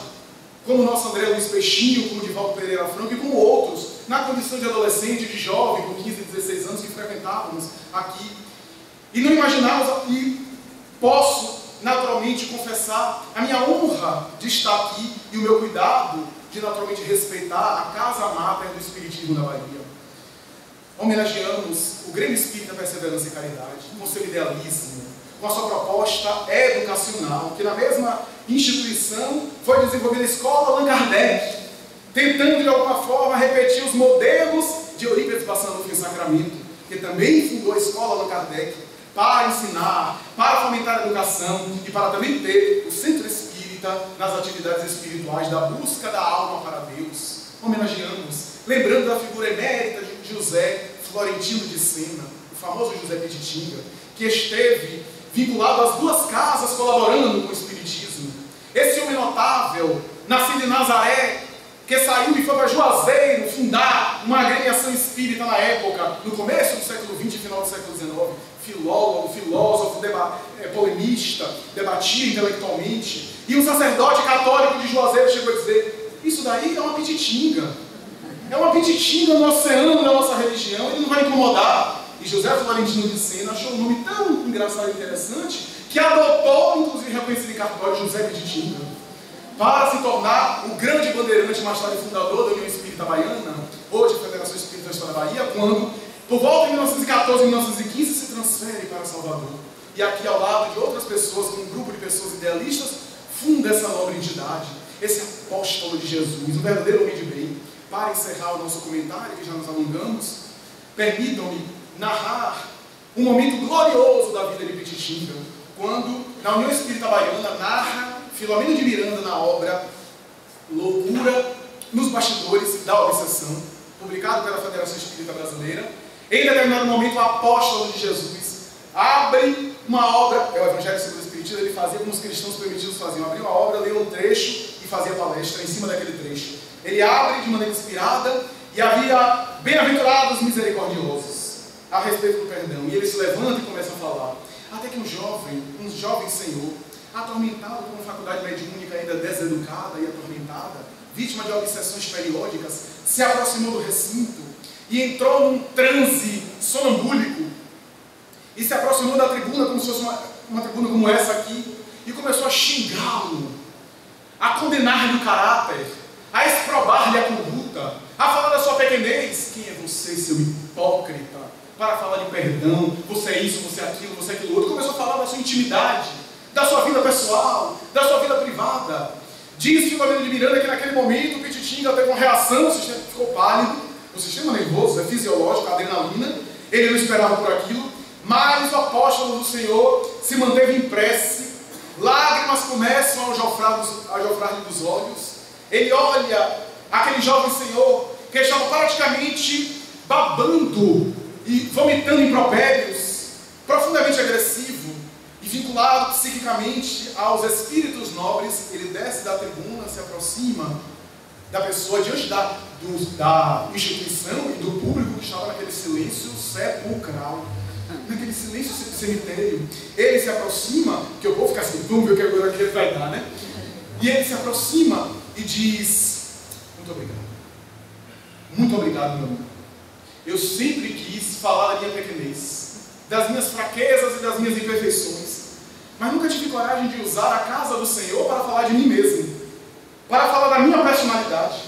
como o nosso André Luiz Peixinho, como Divaldo Pereira Franco e como outros, na condição de adolescente, de jovem, com 15, 16 anos, que frequentávamos aqui. E não imaginávamos, e posso naturalmente confessar a minha honra de estar aqui e o meu cuidado de naturalmente respeitar a Casa Máter do Espiritismo da Bahia. Homenageamos o Grêmio Espírita Perseverança e Caridade, com seu idealismo, com a sua proposta educacional, que na mesma instituição foi desenvolvida a Escola Allan Kardec, tentando de alguma forma repetir os modelos de Eurípides Barçanufo em Sacramento, que também fundou a Escola Allan Kardec, para ensinar, para fomentar a educação e para também ter o centro espírita nas atividades espirituais da busca da alma para Deus. Homenageamos, lembrando da figura emérita de José Florentino de Sena, o famoso José Pititinga, que esteve vinculado às duas casas colaborando com o espiritismo. Esse homem notável, nascido em Nazaré, que saiu e foi para Juazeiro fundar uma agremiação espírita na época, no começo do século XX e final do século XIX, filólogo, filósofo, polemista, debatia intelectualmente, e um sacerdote católico de Juazeiro chegou a dizer: isso daí é uma pititinga no oceano da nossa religião, ele não vai incomodar. E José Florentino de Sena achou um nome tão engraçado e interessante que adotou, inclusive reconhecido em cartório, José Pititinga, para se tornar o grande bandeirante, mais tarde fundador da União Espírita Baiana, hoje a Federação Espírita da História da Bahia, quando, por volta de 1914 e 1915, se transfere para Salvador. E aqui, ao lado de outras pessoas, com um grupo de pessoas idealistas, funda essa nobre entidade, esse apóstolo de Jesus, um verdadeiro homem de bem. Para encerrar o nosso comentário, que já nos alongamos, permitam-me narrar um momento glorioso da vida de Pititinga, quando, na União Espírita Baiana, narra Filomeno de Miranda na obra Loucura nos Bastidores da Obsessão, publicado pela Federação Espírita Brasileira. Em determinado momento, o apóstolo de Jesus abre uma obra, é o Evangelho segundo o Espiritismo, ele fazia como os cristãos primitivos faziam, abria uma obra, lia um trecho e fazia palestra em cima daquele trecho. Ele abre de maneira inspirada e havia bem-aventurados misericordiosos a respeito do perdão. E ele se levanta e começa a falar. Até que um jovem senhor, atormentado por uma faculdade mediúnica ainda deseducada e atormentada, vítima de obsessões periódicas, se aproximou do recinto e entrou num transe sonambúlico e se aproximou da tribuna como se fosse uma tribuna como essa aqui e começou a xingá-lo, a condenar-lhe o caráter, a exprobar-lhe a conduta, a falar da sua pequenez. Quem é você, seu hipócrita, para falar de perdão? Você é isso, você é aquilo, você é aquilo outro. Começou a falar da sua intimidade, da sua vida pessoal, da sua vida privada. Diz Filomeno de Miranda que naquele momento o Pititinga teve uma reação, o sistema ficou pálido, o sistema nervoso, é fisiológico, a adrenalina, ele não esperava por aquilo, mas o apóstolo do Senhor se manteve em prece, lágrimas começam a jofrar-lhe dos olhos. Ele olha aquele jovem senhor que estava praticamente babando e vomitando impropérios, profundamente agressivo e vinculado psiquicamente aos espíritos nobres. Ele desce da tribuna, se aproxima da pessoa diante da instituição e do público que estava naquele silêncio sepulcral, naquele silêncio cemitério. Ele se aproxima, que eu vou ficar assim, vamos ver o que agora que ele vai dar, né? E ele se aproxima e diz: muito obrigado. Muito obrigado, meu amigo. Eu sempre quis falar da minha pequenez, das minhas fraquezas e das minhas imperfeições, mas nunca tive coragem de usar a casa do Senhor para falar de mim mesmo, para falar da minha personalidade.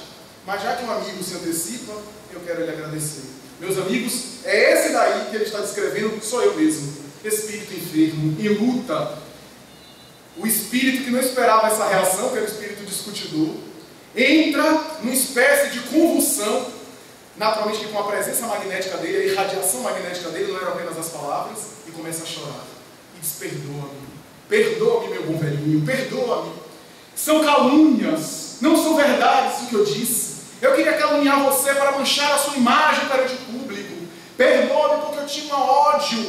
Mas já que um amigo se antecipa, eu quero lhe agradecer. Meus amigos, é esse daí que ele está descrevendo, sou eu mesmo, espírito enfermo, em luta. O espírito que não esperava essa reação, que era o espírito discutidor, entra numa espécie de convulsão, naturalmente que com a presença magnética dele, a irradiação magnética dele, não eram apenas as palavras, e começa a chorar. E diz: perdoa-me, perdoa-me, meu bom velhinho, perdoa-me. São calúnias, não são verdades o que eu disse. Eu queria caluniar você para manchar a sua imagem perante o público. Perdoa-me porque eu tinha um ódio,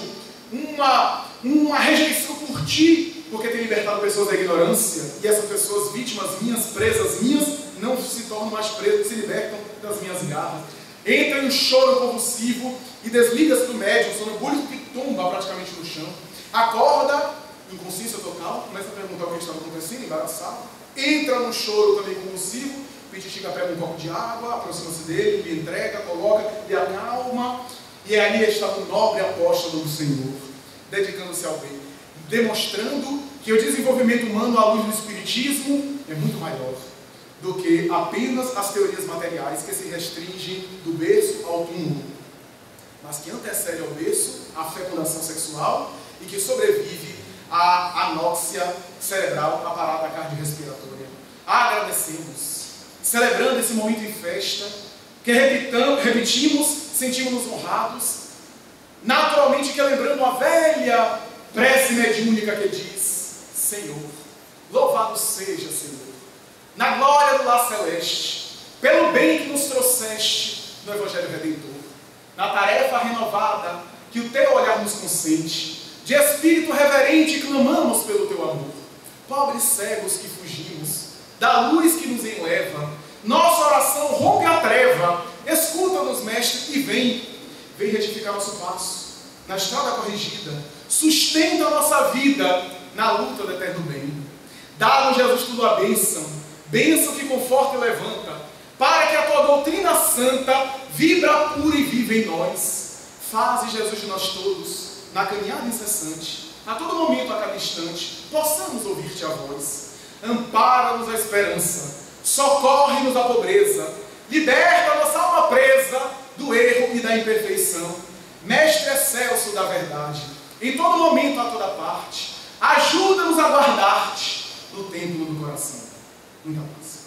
uma rejeição por ti, porque tem libertado pessoas da ignorância, e essas pessoas, vítimas minhas, presas minhas, não se tornam mais presas, se libertam das minhas garras. Entra em um choro convulsivo e desliga-se do médium, sonambúlico, que tomba praticamente no chão. Acorda, em consciência total, começa a perguntar o que estava acontecendo, embaraçado. Entra num choro também convulsivo. Pititinga pega um copo de água, aproxima-se dele, lhe entrega, coloca, lhe acalma, e ali está o nobre apóstolo do Senhor, dedicando-se ao bem, demonstrando que o desenvolvimento humano à luz do Espiritismo é muito maior do que apenas as teorias materiais que se restringem do berço ao túmulo, mas que antecede ao berço a fecundação sexual e que sobrevive à anóxia cerebral, a parada cardiorrespiratória. Agradecemos, celebrando esse momento em festa, que repetimos, sentimos-nos honrados. naturalmente que lembrando a velha prece mediúnica que diz: Senhor, louvado seja, Senhor, na glória do lar celeste, pelo bem que nos trouxeste no Evangelho Redentor, na tarefa renovada que o teu olhar nos consente, de espírito reverente clamamos pelo teu amor. Pobres cegos que fugimos da luz que nos enleva, nossa oração rompe a treva. Escuta-nos, mestre, e vem retificar nosso passo na estrada corrigida, sustenta a nossa vida na luta do eterno bem. Dá-nos, Jesus, tua bênção, bênção que conforta e levanta, para que a tua doutrina santa vibra pura e viva em nós. Faze, Jesus, de nós todos, na caminhada incessante, a todo momento, a cada instante, possamos ouvir-te a voz. Ampara-nos a esperança, socorre-nos a pobreza, liberta a nossa alma presa do erro e da imperfeição. Mestre excelso da verdade, em todo momento, a toda parte, ajuda-nos a guardar-te no templo do coração. Muita paz.